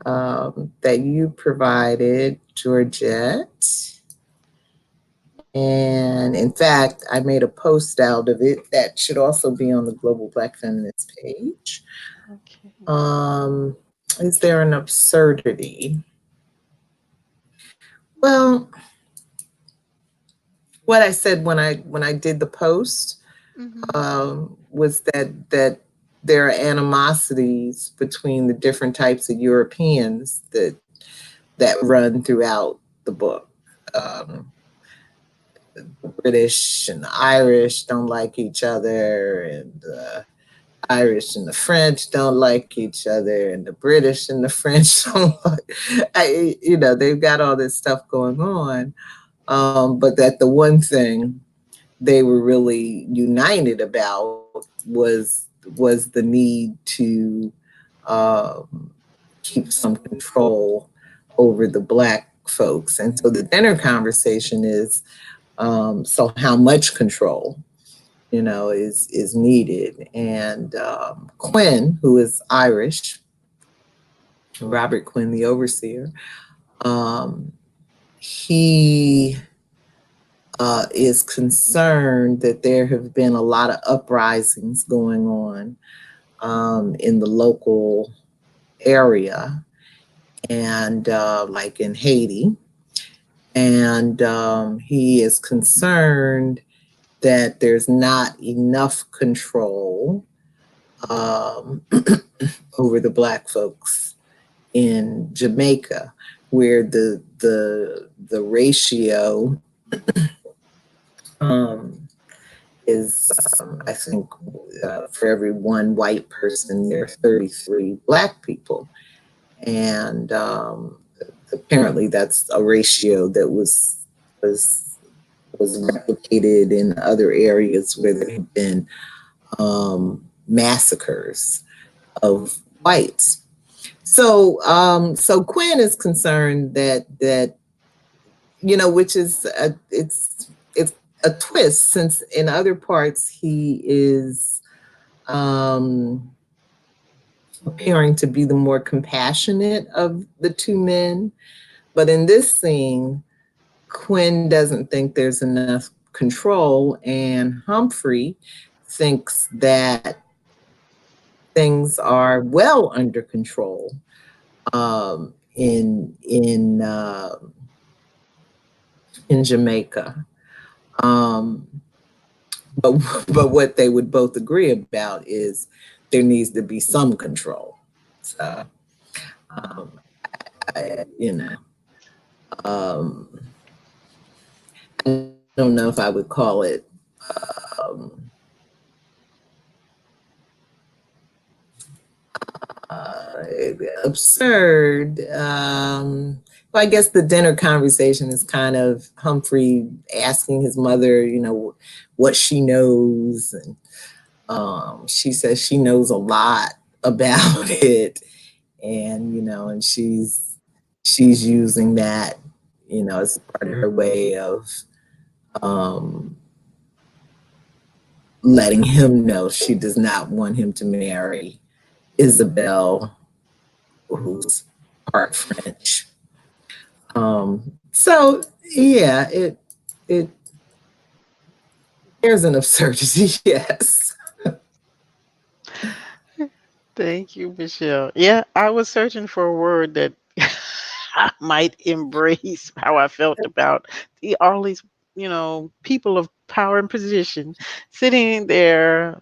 that you provided, Georgette. And in fact, I made a post out of it that should also be on the Global Black Feminist page. Okay. Um, is there an absurdity? Well, what I said when I did the post Mm-hmm. was that there are animosities between the different types of Europeans that run throughout the book. Um, the British and the Irish don't like each other, and the Irish and the French don't like each other, and the British and the French don't like. They've got all this stuff going on. But that the one thing they were really united about was the need to um, keep some control over the Black folks. And so the dinner conversation is, so how much control, is needed. And Quinn, who is Irish, Robert Quinn, the overseer, um, he is concerned that there have been a lot of uprisings going on in the local area, and like in Haiti. And he is concerned that there's not enough control um, over the Black folks in Jamaica, where the ratio um, is, I think, for every one white person, there are 33 Black people. And apparently that's a ratio that was replicated in other areas where there have been massacres of whites. So Quinn is concerned that which is it's a twist, since in other parts he is um, appearing to be the more compassionate of the two men, but in this scene, Quinn doesn't think there's enough control, and Humphrey thinks that things are well under control in Jamaica. Um, but but what they would both agree about is there needs to be some control. So um, I, um, I don't know if I would call it um, uh, absurd. Well, I guess the dinner conversation is kind of Humphrey asking his mother, what she knows. And she says she knows a lot about it. And, and she's using that, as part of her way of um, letting him know she does not want him to marry Isabel, who's part French. So yeah, it there's an absurdity, yes. Thank you, Michelle. Yeah, I was searching for a word that I might embrace how I felt about all these, people of power and position sitting there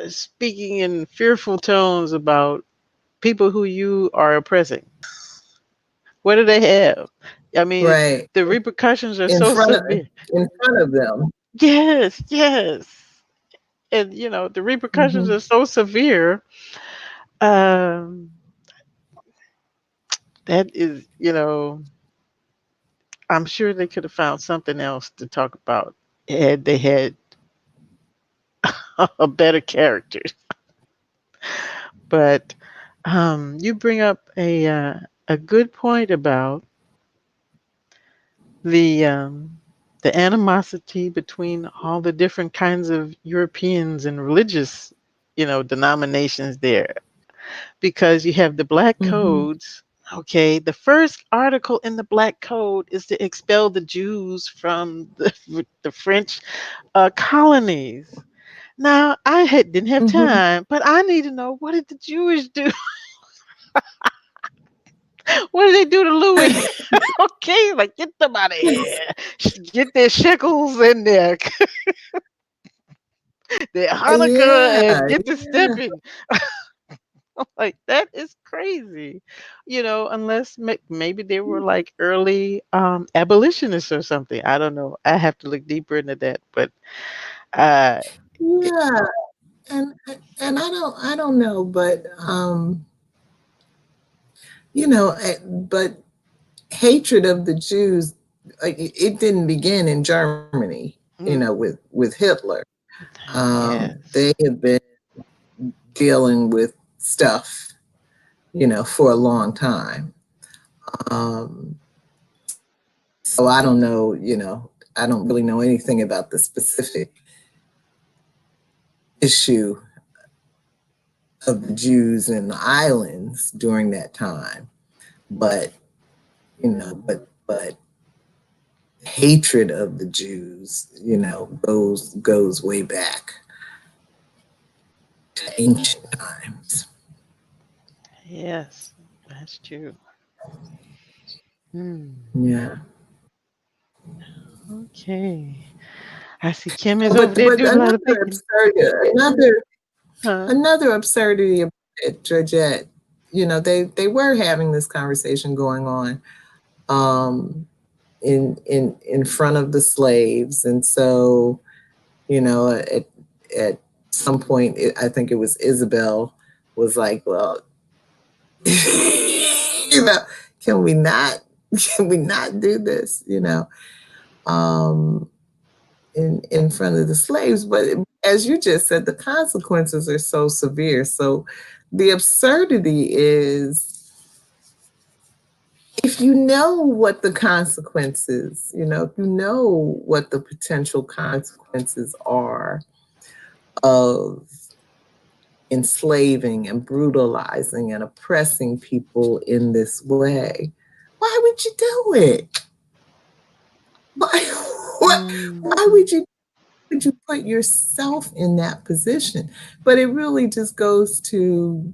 speaking in fearful tones about people who you are oppressing. What do they have? I mean, Right. the repercussions are In so front of severe. in front of them. Yes, yes. And, the repercussions Hmm. are so severe. Um, that is, I'm sure they could have found something else to talk about had they had a better character. But you bring up a good point about the um, the animosity between all the different kinds of Europeans and religious, denominations there, because you have the black Hmm. codes. Okay, the first article in the Black Code is to expel the Jews from the French colonies. Now, didn't have Mhm. time, but I need to know, what did the Jewish do? What did they do to Louis? Okay, like, get them out of here. Get their shekels and their Hanukkah Yeah, and get to yeah. stepping. Like, that is crazy. Unless maybe they were like early abolitionists or something. I don't know. I have to look deeper into that. But uh, it- Yeah, and I don't know, but but hatred of the Jews, it didn't begin in Germany, mm, with Hitler. They yes. have been dealing with stuff, for a long time. Um, so I don't know, I don't really know anything about the specific issue of the Jews in the islands during that time, but but hatred of the Jews, goes way back to ancient times. Yes, that's true. Hmm. Yeah. Okay. I see Kim is over But there but doing a lot of another thinking. absurd another Huh? another absurdity about it, Georgette, they were having this conversation going on um in front of the slaves. And so, at some point, I think it was Isabel was like, well, you know, can we not can we not do this, um, in front of the slaves? But as you just said, the consequences are so severe. So the absurdity is, if you know what the consequences, if you know what the potential consequences are of enslaving and brutalizing and oppressing people in this way, why would you do it? Why, what, why Mm-hmm. would you put yourself in that position? But it really just goes to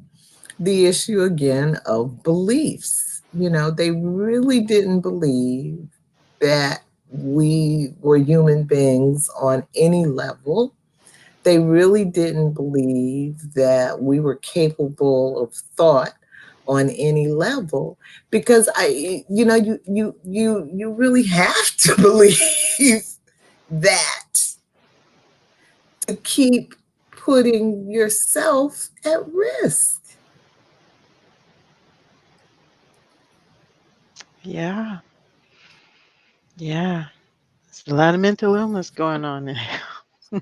the issue again of beliefs. They really didn't believe that we were human beings on any level. They really didn't believe that we were capable of thought on any level, because you really have to believe that to keep putting yourself at risk. Yeah. Yeah. There's a lot of mental illness going on there. I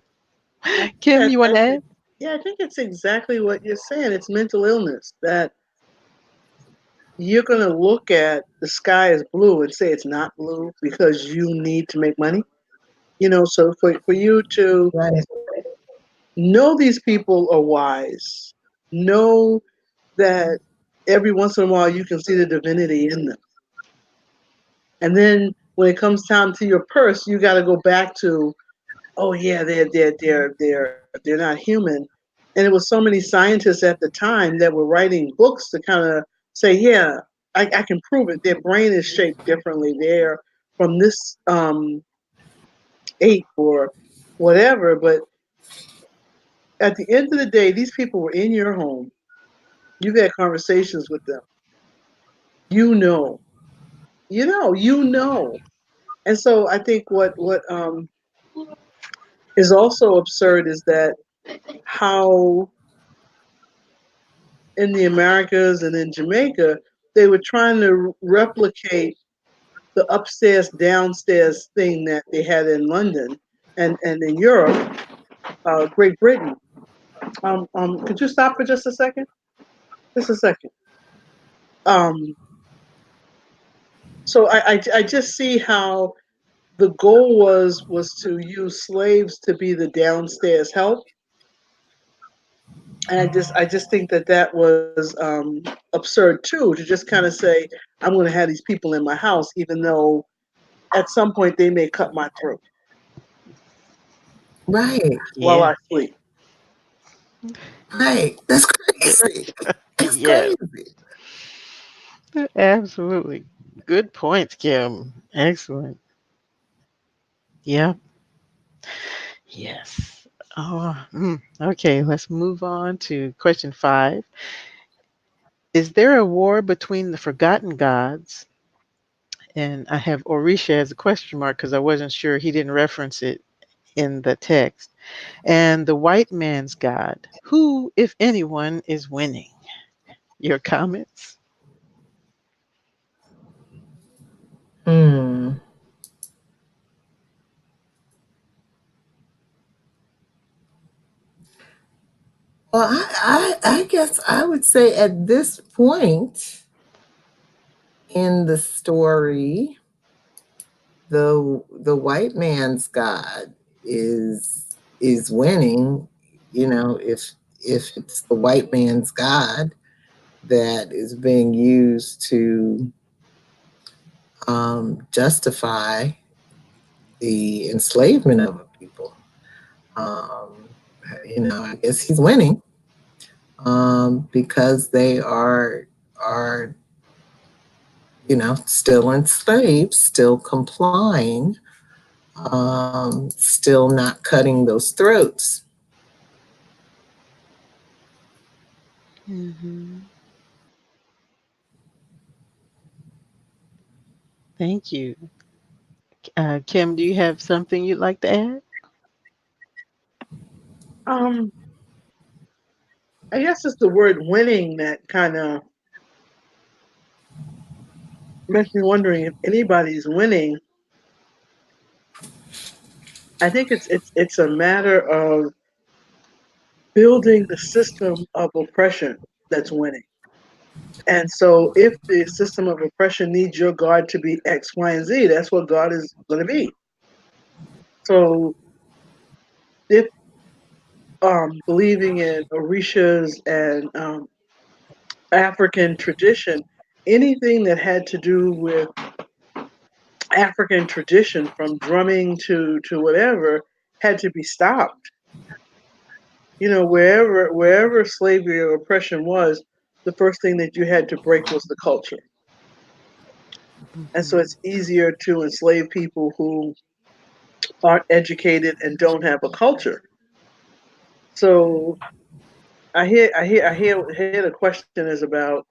think Kim, you want to that's add? it. Yeah, I think it's exactly what you're saying. It's mental illness that you're going to look at the sky as blue and say it's not blue because you need to make money. So for you to Right. know these people are wise, know that every once in a while you can see the divinity in them. And then when it comes time to your purse, you got to go back to, oh yeah, they're not human. And it was so many scientists at the time that were writing books to kind of say, yeah, I can prove it. Their brain is shaped differently. They're from this ape or whatever. But at the end of the day, these people were in your home. You've had conversations with them. You know, you know. And so I think what is also absurd is that how in the Americas and in Jamaica, they were trying to replicate the upstairs downstairs thing that they had in London and in Europe, Great Britain. Could you stop for just a second? Just a second. Um, so I just see how the goal was to use slaves to be the downstairs help, And I just think that that was absurd too, to just kind of say, I'm going to have these people in my house, even though at some point they may cut my throat Right, while Yeah. I sleep. right. That's crazy. That's Yes. crazy. Absolutely. Good points, Kim. Excellent. Yeah. Yes. Okay, let's move on to question 5. Is there a war between the forgotten gods? And I have Orisha as a question mark because I wasn't sure he didn't reference it in the text. And the white man's god. Who, if anyone, is winning? Your comments? Hmm. Well, I guess I would say at this point in the story, the white man's God is winning. You know, if it's the white man's God that is being used to justify the enslavement of a people, um, I guess he's winning because they are still enslaved, still complying, still not cutting those throats. Hmm. Thank you. Kim, do you have something you'd like to add? Um, I guess it's the word winning that kind of makes me wondering if anybody's winning. I think it's a matter of building the system of oppression that's winning. And so if the system of oppression needs your God to be X, Y, and Z, that's what God is going to be. So if believing in Orishas and African tradition, anything that had to do with African tradition, from drumming to whatever, had to be stopped. Wherever slavery or oppression was, the first thing that you had to break was the culture. And so Hmm. it's easier to enslave people who aren't educated and don't have a culture. So I hear the question is about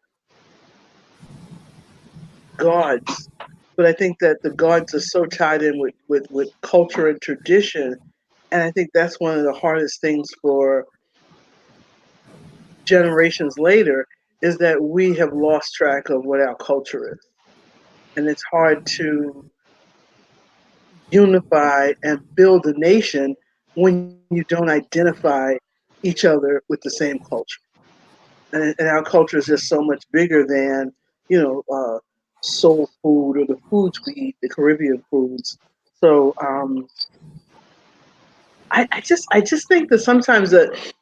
gods, but I think that the gods are so tied in with culture and tradition, and I think that's one of the hardest things for generations later, is that we have lost track of what our culture is, and it's hard to unify and build a nation when you don't identify each other with the same culture. And our culture is just so much bigger than you know uh, soul food or the foods we eat, the Caribbean foods. So I just think that sometimes that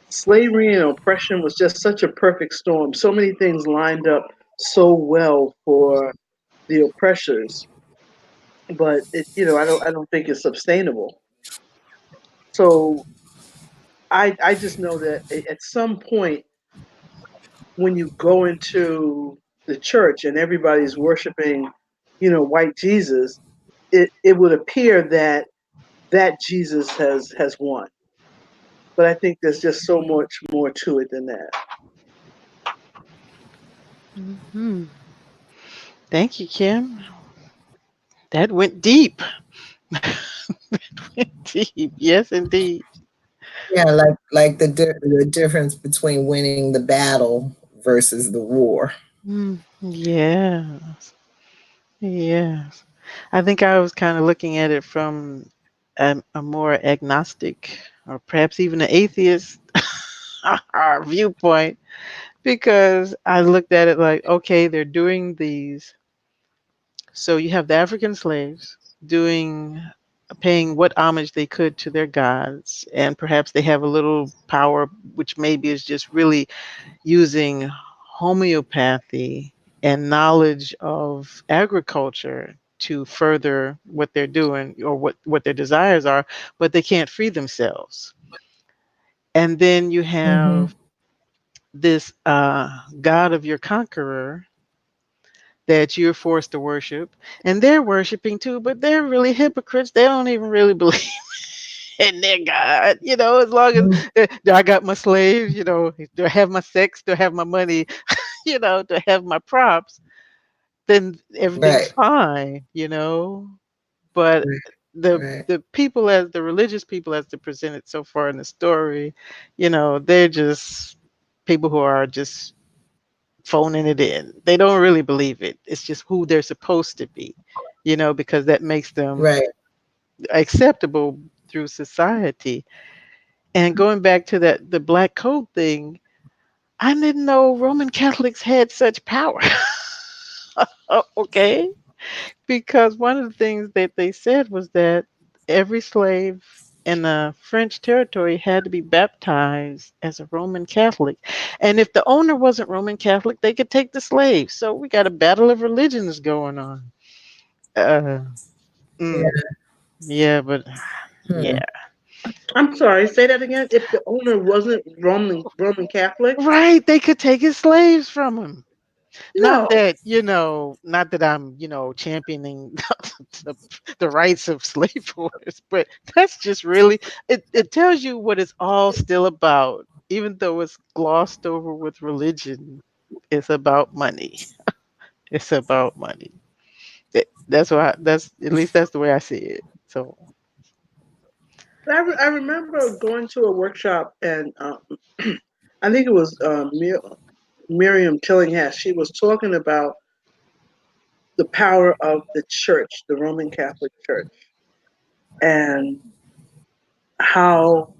slavery and oppression was just such a perfect storm. So many things lined up so well for the oppressors, but I don't think it's sustainable. So I just know that at some point when you go into the church and everybody's worshiping, white Jesus, it would appear that that Jesus has won. But I think there's just so much more to it than that. Hmm. Thank you, Kim. That went deep. Deep. Yes, indeed. Yeah, like the difference between winning the battle versus the war. Yes. Yes. I think I was kind of looking at it from a more agnostic or perhaps even an atheist viewpoint, because I looked at it like, okay, they're doing these. So you have the African slaves doing paying what homage they could to their gods, and perhaps they have a little power, which maybe is just really using homeopathy and knowledge of agriculture to further what they're doing or what their desires are, but they can't free themselves. And then you Mm-hmm. have this god of your conqueror that you're forced to worship, and they're worshiping too, but they're really hypocrites. They don't even really believe in their God. As long as I got my slaves, do I have my sex, do I have my money, do I have my props, then everything's Right. fine. But Right. the Right. the people, as the religious people as they're presented so far in the story, they're just people who are just phoning it in. They don't really believe it. It's just who they're supposed to be, because that makes them Right. acceptable through society. And going back to the black coat thing, I didn't know Roman Catholics had such power. Oh, okay. Because one of the things that they said was that every slave in a French territory had to be baptized as a Roman Catholic. And if the owner wasn't Roman Catholic, they could take the slaves. So we got a battle of religions going on. Uh, Yeah. mm, yeah, but Hmm. yeah. I'm sorry, say that again. If the owner wasn't Roman Catholic, Right, they could take his slaves from him. Not no. that, not that I'm, championing the, the rights of slave owners, but that's just really, it tells you what it's all still about, even though it's glossed over with religion. It's about money. It's about money. That's at least that's the way I see it. So, I remember going to a workshop and I think it was Miriam Tillinghast. She was talking about the power of the church, the Roman Catholic Church, and how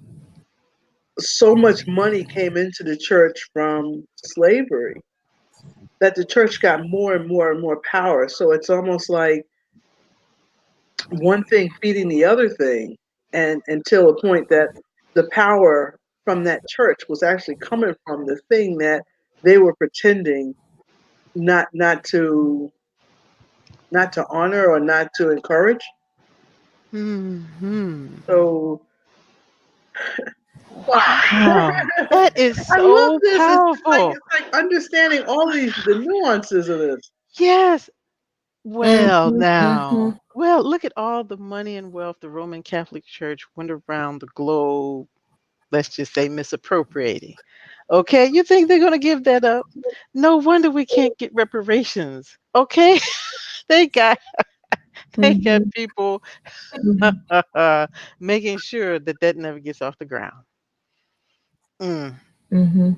so much money came into the church from slavery that the church got more and more and more power. So it's almost like one thing feeding the other thing, and until a point that the power from that church was actually coming from the thing that they were pretending not to honor or not to encourage. hmm, So wow. wow, that is I love so this. powerful. It's like understanding all of these the nuances of this. Yes. Well, Mm-hmm. Mm-hmm. now, look at all the money and wealth the Roman Catholic Church went around the globe, let's just say misappropriating. Okay, you think they're going to give that up? No wonder we can't get reparations. Okay, they got they got Mm-hmm. people making sure that that never gets off the ground. Mm, Mm-hmm.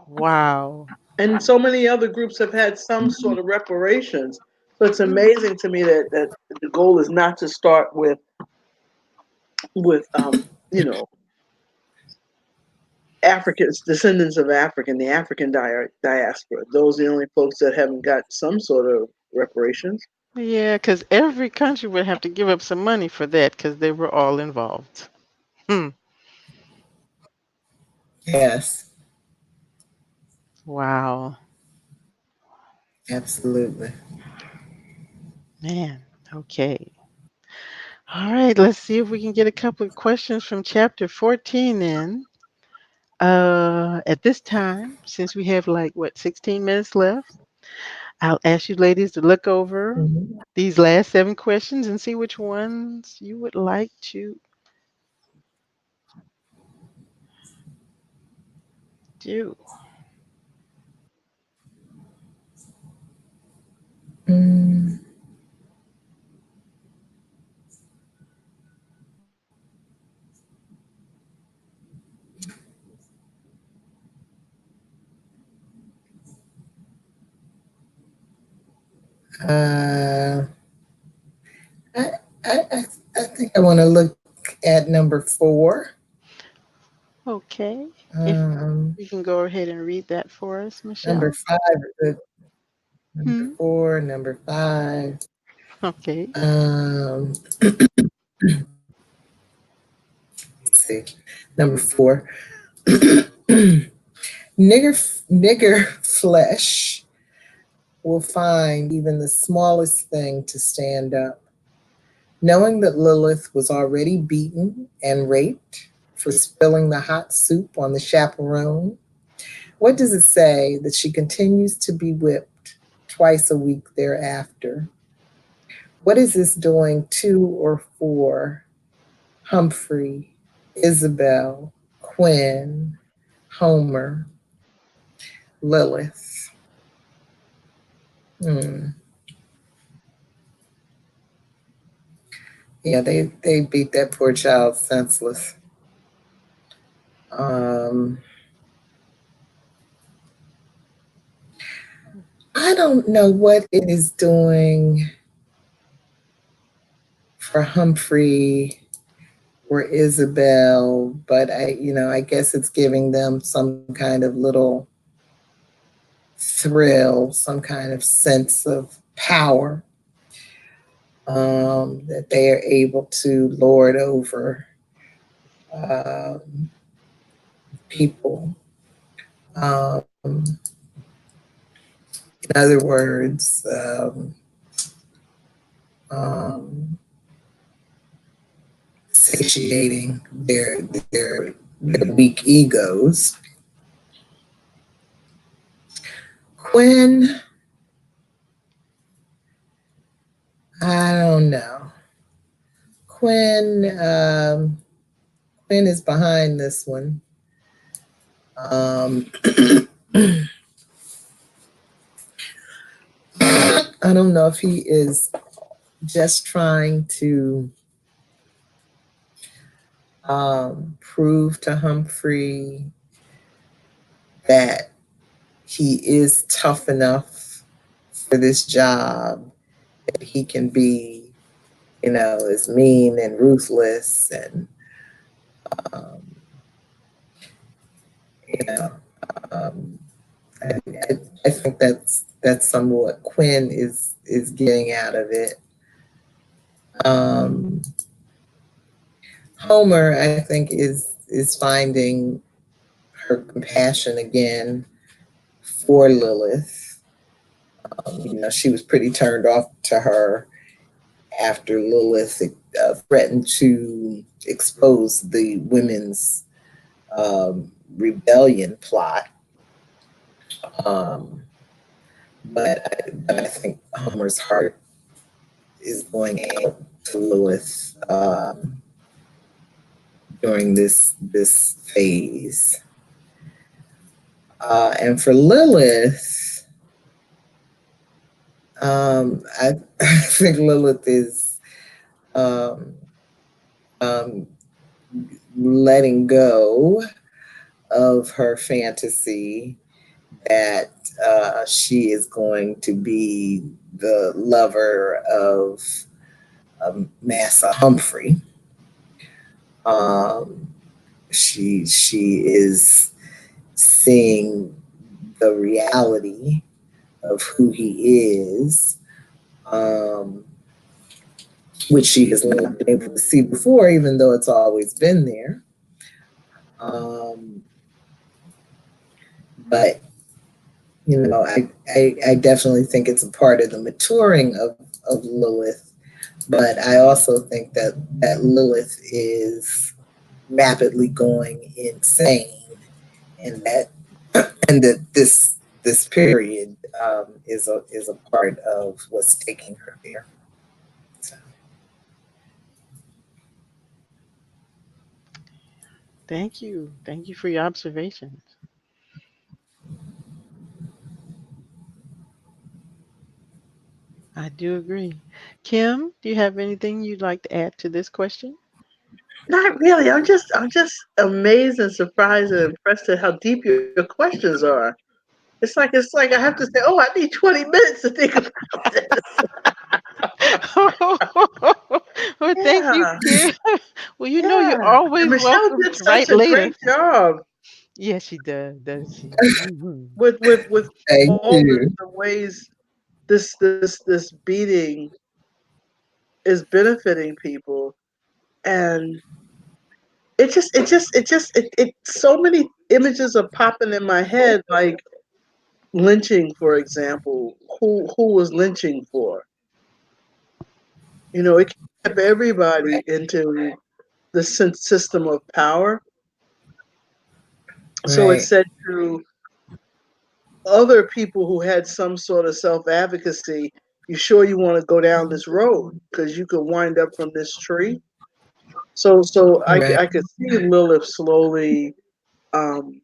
wow. And so many other groups have had some sort of reparations. So it's amazing to me that the goal is not to start with you know Africans, descendants of African, the African diaspora. Those are the only folks that haven't got some sort of reparations. Yeah, because every country would have to give up some money for that because they were all involved. Hmm. Yes. Wow, Absolutely. man. Okay. All right, let's see if we can get a couple of questions from chapter 14 in. At this time, since we have like what 16 minutes left, I'll ask you ladies to look over Mm-hmm. these last 7 questions and see which ones you would like to do. Mm, uh, I, I, I think I want to look at number 4. Okay. If Um, you can go ahead and read that for us, number Michelle. 5. Number Hmm. 4. Number 5. Okay. Um, Let's see. Number 4. Nigger flesh will find even the smallest thing to stand up. Knowing that Lilith was already beaten and raped for spilling the hot soup on the chaperone, what does it say that she continues to be whipped twice a week thereafter? What is this doing to or for Humphrey, Isabel, Quinn, Homer, Lilith? Hmm. Yeah, they beat that poor child senseless. Um, I don't know what it is doing for Humphrey or Isabel, but I guess it's giving them some kind of little thrill, some kind of sense of power, that they are able to lord over um, people. Um, in other words, um, satiating their weak egos. Quinn, I don't know. Quinn, Quinn is behind this one. Um, I don't know if he is just trying to prove to Humphrey that he is tough enough for this job, that he can be, as mean and ruthless and, um, you know, um, I think that's somewhat what Quinn is getting out of it. Um, Homer, I think, is finding her compassion again for Lilith. She was pretty turned off to her after Lilith threatened to expose the women's rebellion plot. Um, but I think Homer's heart is going out to Lilith during this phase. And for Lilith, I, I think Lilith is um, um, letting go of her fantasy that she is going to be the lover of Massa Humphrey. Um, she is seeing the reality of who he is, um, which she has not been able to see before, even though it's always been there. Um, but I definitely think it's a part of the maturing of Lilith. But I also think that Lilith is rapidly going insane, and that this period is a part of what's taking her there. So, Thank you. Thank you for your observations. I do agree. Kim, do you have anything you'd like to add to this question? Not really. I'm just amazed and surprised and impressed at how deep your questions are. It's like I have to say, oh, I need 20 minutes to think about this. Well, thank you, Yeah, Kim. Well, yeah. you're And always Michelle welcome did to such write a great later. job Yes, she does, does she? with thank all you. the ways this beating is benefiting people. And so many images are popping in my head, like lynching, for example. Who was lynching for? It kept everybody into the system of power. So it Right. said to other people who had some sort of self advocacy, you sure you want to go down this road? Because you could wind up from this tree. So Right. I could see Lilith slowly um,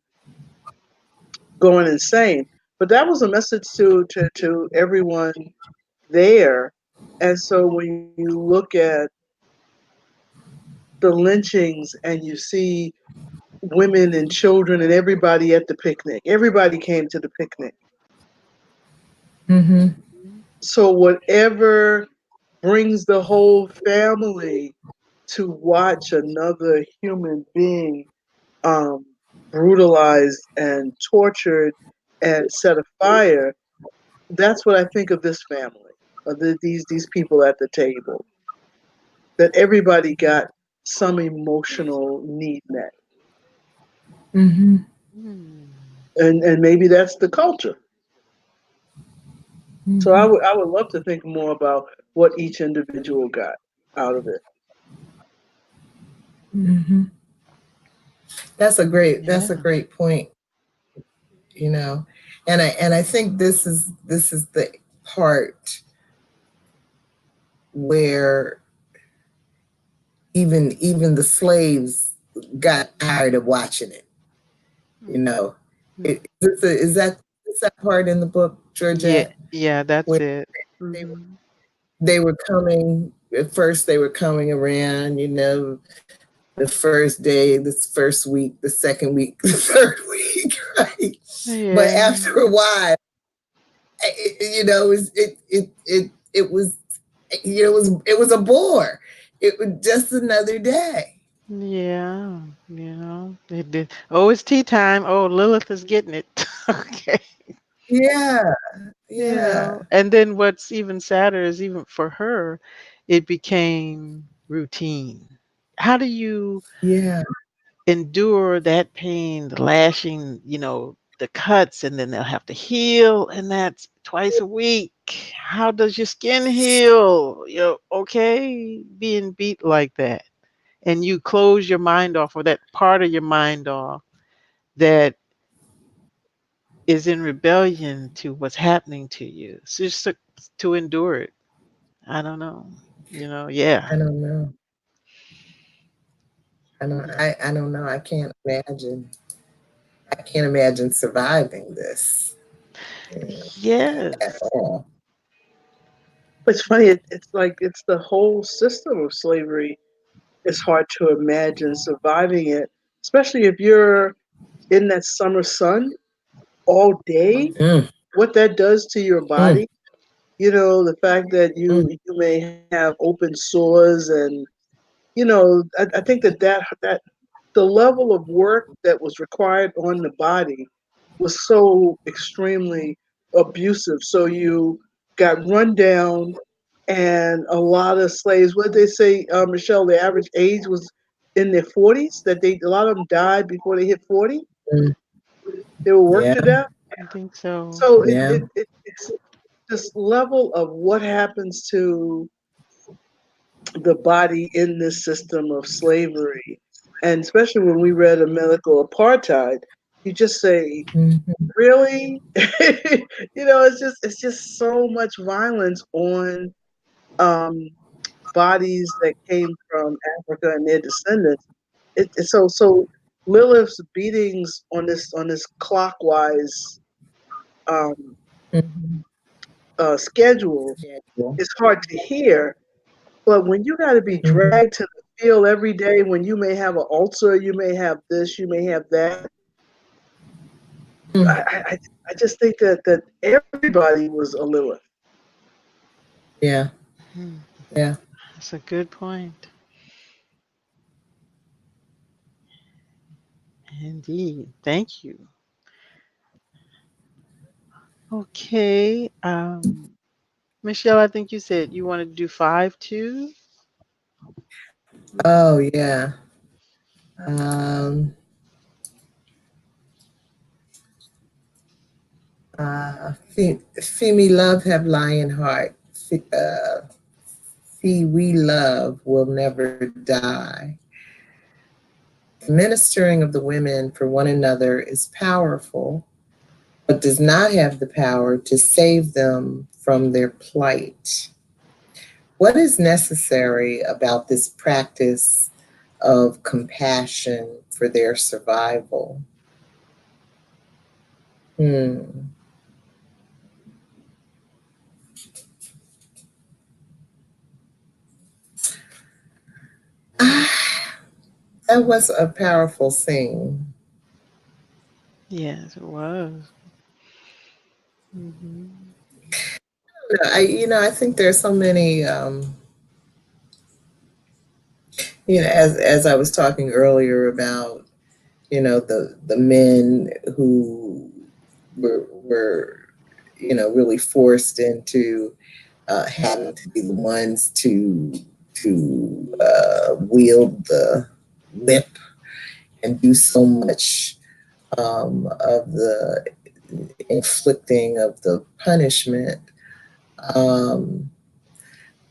going insane. But that was a message to everyone there. And so when you look at the lynchings and you see women and children and everybody at the picnic, everybody came to the picnic. Mm-hmm. So whatever brings the whole family to watch another human being um, brutalized and tortured and set afire, that's what I think of this family, of these people at the table. That everybody got some emotional need met, Mm-hmm. Hmm. and maybe that's the culture. So Mm-hmm. I would love to think more about what each individual got out of it. Mm-hmm. That's a Yeah. great point, you know. And I think this is the part where even the slaves got tired of watching it, you know. Hmm. Is that part in the book, Yeah. Georgette, Yeah. That's where it. they Hmm. they were coming at first, they were coming around, the first day, this first week, the second week, the third week, right? But Yeah. after a while, it was, it was a bore. It was just another day. Yeah. It did. Oh, it's tea time. Oh, Lilith is getting it. Okay. Yeah, yeah, And then what's even sadder is even for her, it became routine. How do you yeah, endure that pain, the lashing, the cuts, and then they'll have to heal, and that's twice a week? How does your skin heal? Okay, being beat like that. And you close your mind off, or that part of your mind off that is in rebellion to what's happening to you. So just to endure it. I don't know. Yeah. I don't know. I don't know. I can't imagine. I can't imagine surviving this, at Yes. all. It's funny. It's like it's the whole system of slavery. It's hard to imagine surviving it, especially if you're in that summer sun all day. Mm, What that does to your mm, body. The fact that mm, you may have open sores, and I think that the level of work that was required on the body was so extremely abusive. So you got run down, and a lot of slaves. What did they say, Michelle? The average age was in their 40s. That a lot of them died before they hit 40. mm. They were worked Yeah, to death. I think so. So yeah. it's this level of what happens to the body in this system of slavery. And especially when we read a medical apartheid, you just say, Mhm, really? It's just so much violence on um, bodies that came from Africa and their descendants. So Lilith's beatings on this clockwise um, mhm. schedule Schedule. is hard to hear. But when you got to be Mhm, dragged to the field every day, when you may have an ulcer, you may have this, you may have that. mm. I just think that everybody was a Lilith. Yeah, Hmm. yeah. That's a good point. Indeed. Thank you. Okay. Michelle, I think you said you wanted to do five too. Oh yeah. Um, Fee me love have lion heart. Fee we love will never die. The ministering of the women for one another is powerful, but does not have the power to save them from their plight. What is necessary about this practice of compassion for their survival? Hmm. That was a powerful scene. Yes, it was. Hmm. I think there's so many, as I was talking earlier about, the men who were really forced into having to be the ones to wield the whip and do so much of the inflicting of the punishment. Um,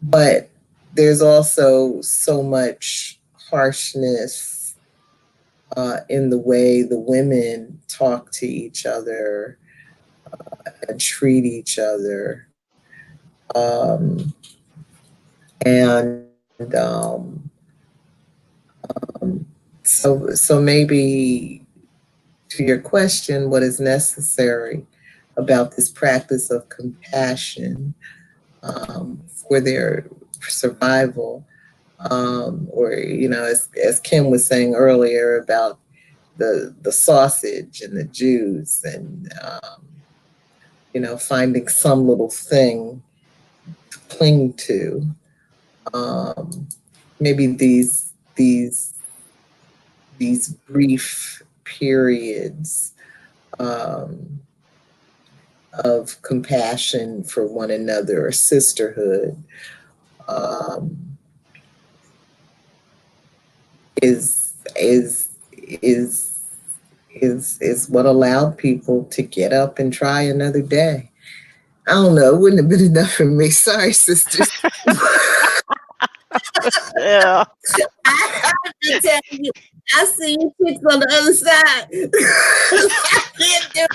but there's also so much harshness in the way the women talk to each other and treat each other. Um, and so maybe to your question, what is necessary about this practice of compassion for their survival, or as Kim was saying earlier about the sausage and the juice, and finding some little thing to cling to. Um, Maybe these brief periods um, of compassion for one another or sisterhood um, is is is is what allowed people to get up and try another day. I don't know. It wouldn't have been enough for me. Sorry, sisters. Yeah. I have to tell you, I see you chicks on the other side. I can't do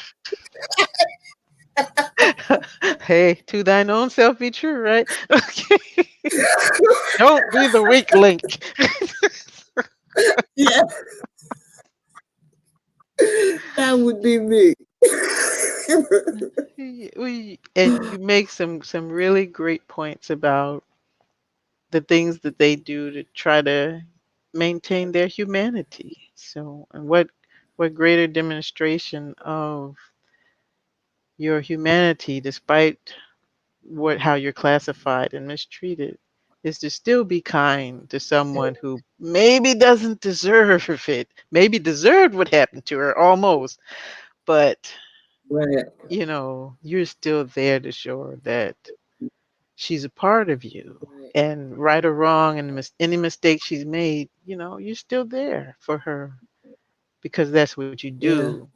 Hey, to thine own self be true, right? Okay. it. Don't be the weak link. Yeah, that would be me. And you make some really great points about the things that they do to try to maintain their humanity. So, and what greater demonstration of your humanity, despite what how you're classified and mistreated, is to still be kind to someone who maybe doesn't deserve it, maybe deserved what happened to her almost, but Right, you're still there to show her that she's a part of you. right. And right or wrong, and any mistake she's made, you're still there for her because that's what you Yeah, do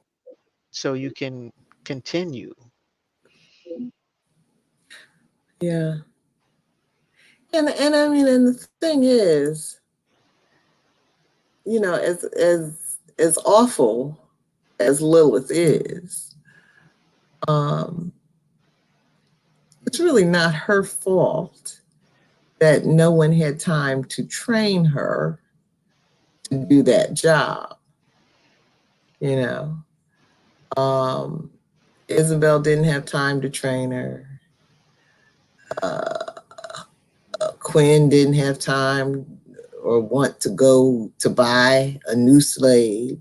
so you can continue. yeah. And I mean, and the thing is, as awful as Lilith is, um, it's really not her fault that no one had time to train her to do that job. You know, um, Isabel didn't have time to train her. Uh, Quinn didn't have time or want to go to buy a new slave.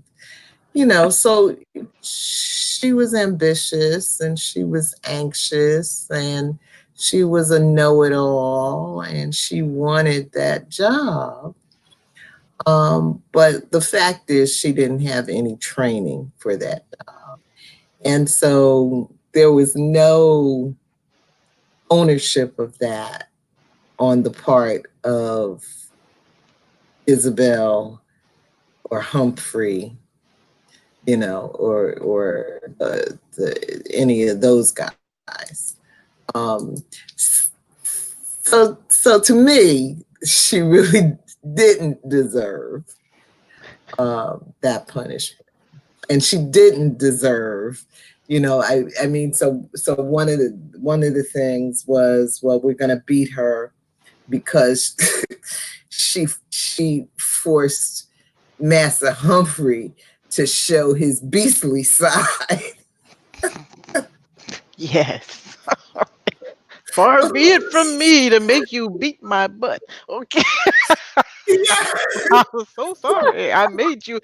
So she was ambitious and she was anxious and she was a know-it-all and she wanted that job. But the fact is she didn't have any training for that. And so there was no ownership of that on the part of Isabel or Humphrey, or any of those guys. Um, so to me, she really didn't deserve that punishment, and she didn't deserve. I mean, so one of the things was, well, we're gonna beat her because she forced Massa Humphrey to show his beastly side. Yes. Far be it from me to make you beat my butt. Okay. Yeah, I'm so sorry. I made you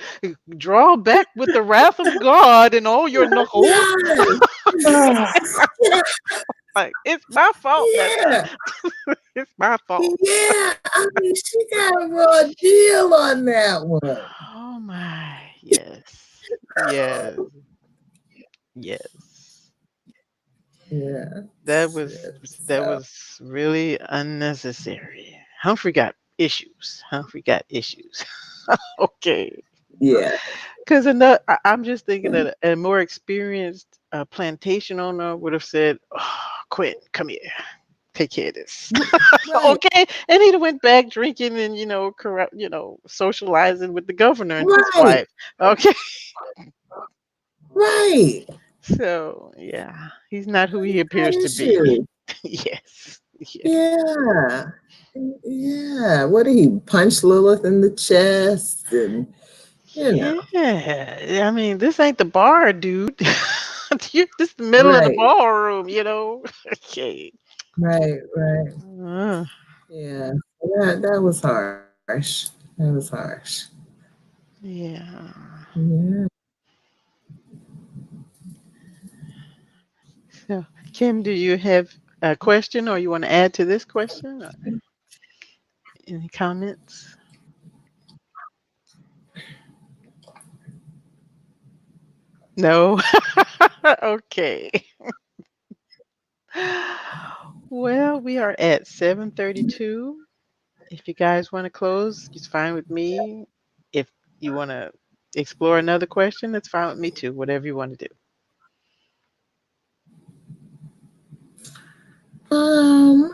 draw back with the wrath of God and all your knuckles. yes, Ah, Like, it's my fault, Massa. yeah, It's my fault. yeah. I mean, she got a raw deal on that one. Oh my. Yes. Yes. Yes. Yeah, That was that so was really unnecessary. Humphrey got issues. Humphrey got issues. Okay. yeah, Because I'm just thinking that a more experienced plantation owner would have said, oh, Quinn, come here, take care of this. right, Okay. And he'd have went back drinking and, corrupt, socializing with the governor and his right, wife. Okay. right. So, yeah, he's not who he Got appears to be. issues. Yes. Yes. Yeah, yeah. What did he punch Lilith in the chest? And you know, Yeah. I mean, this ain't the bar, dude. This is the middle of the right, ballroom. Okay. right. Uh, Yeah, that was harsh. That was harsh. yeah. Yeah. So, Kim, do you have a question or you want to add to this question? Or any comments? No? Okay. Well, we are at 7:32. If you guys want to close, it's fine with me. If you want to explore another question, that's fine with me too. Whatever you want to do.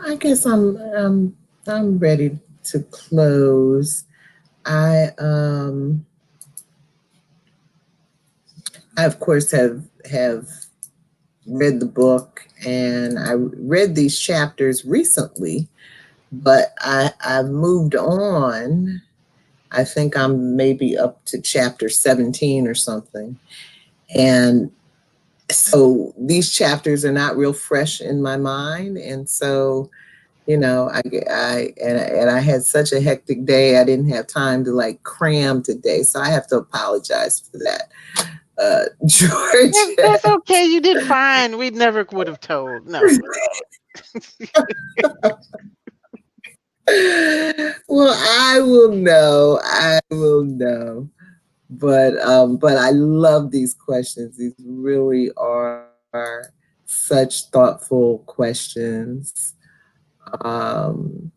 I guess I'm ready to close. I um I of course have read the book, and I read these chapters recently, but I've moved on. I think I'm maybe up to chapter 17 or something. And so these chapters are not real fresh in my mind. And so, I had such a hectic day. I didn't have time to like cram today. So I have to apologize for that, That's Georgia. okay. You did fine. We never would have told. No, no. Well, I will know. I will know. But I love these questions. These really are such thoughtful questions. Um,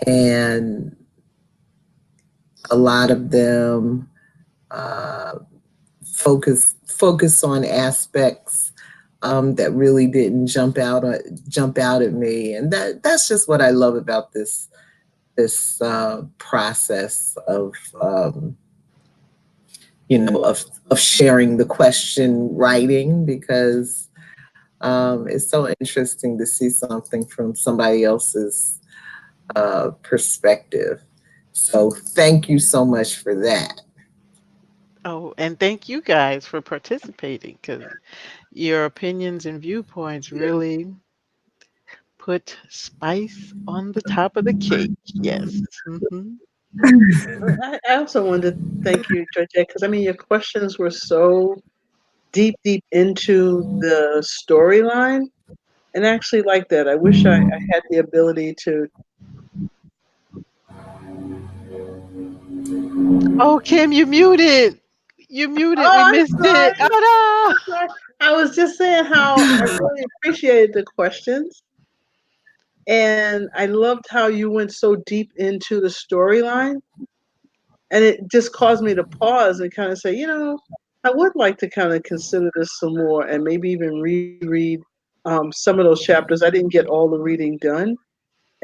and a lot of them uh, focus on aspects that really didn't jump out at me, and that's just what I love about this process of sharing the question writing, because it's so interesting to see something from somebody else's perspective. So thank you so much for that. Oh, and thank you guys for participating because your opinions and viewpoints really put spice on the top of the cake. Yes. I also wanted to thank you, Georgette, because I mean your questions were so deep into the storyline, and I actually like that. I wish I had the ability to. Oh, Kim, you muted. You muted. We Oh, I'm missed it. sorry. Oh I'm sorry. I was just saying how I really appreciated the questions, And I loved how you went so deep into the storyline. And it just caused me to pause and kind of say, I would like to kind of consider this some more and maybe even reread some of those chapters. I didn't get all the reading done.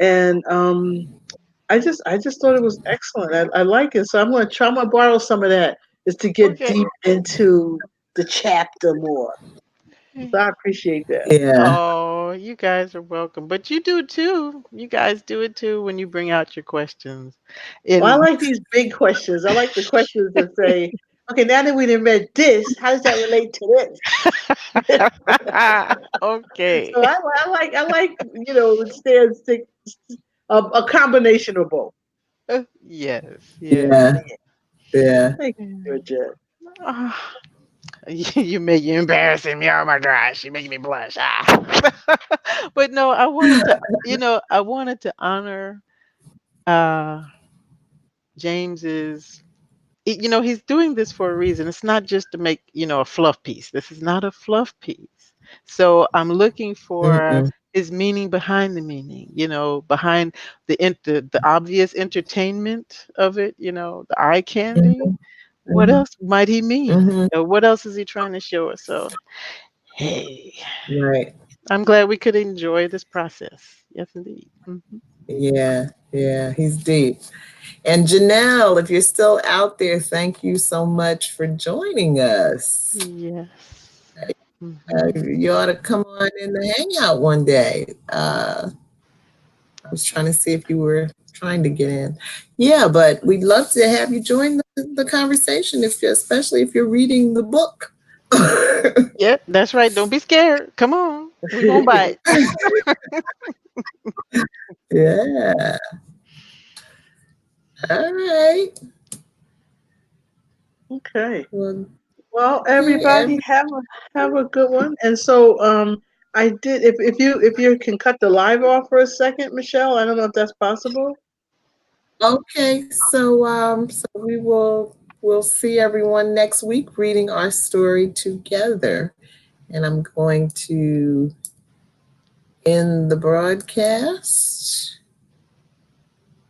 And I just thought it was excellent. I like it. So I'm going to try. I'm going to borrow some of that is to get Okay. deep into the chapter more. So I appreciate that. Yeah. Oh, you guys are welcome. But you do too. You guys do it too when you bring out your questions. Well, I And like these big questions. I like the questions that say, okay, now that we done read this, how does that relate to this? okay. So I like stand stick a combination of both. Yes, yes. Yeah. Yeah. Thank you, Yeah. Georgette. Ah, you embarrassing me. Oh my gosh, you making me blush. Ah. But no, I wanted to honor uh James's he's doing this for a reason. It's not just to make, a fluff piece. This is not a fluff piece. So I'm looking for Mm-mm. his meaning behind the meaning, behind the obvious entertainment of it, the eye candy. Mhm. What Mhm. else might he mean? Mhm. What else is he trying to show us? So, hey, Right. I'm glad we could enjoy this process. Yes, indeed. Yeah. Yeah. He's deep. And Janelle, if you're still out there, thank you so much for joining us. Yes. Hmm. You ought to come on in the hangout one day. I was trying to see if you were trying to get in. Yeah, but we'd love to have you join the conversation, especially if you're reading the book. Yep, that's right. Don't be scared. Come on. We're going to bite. Yeah. All right. Okay. Well, Well, okay. everybody have a good one. And so I did if you can cut the live off for a second, Michelle. I don't know if that's possible. Okay. So we'll see everyone next week reading our story together. And I'm going to end the broadcast.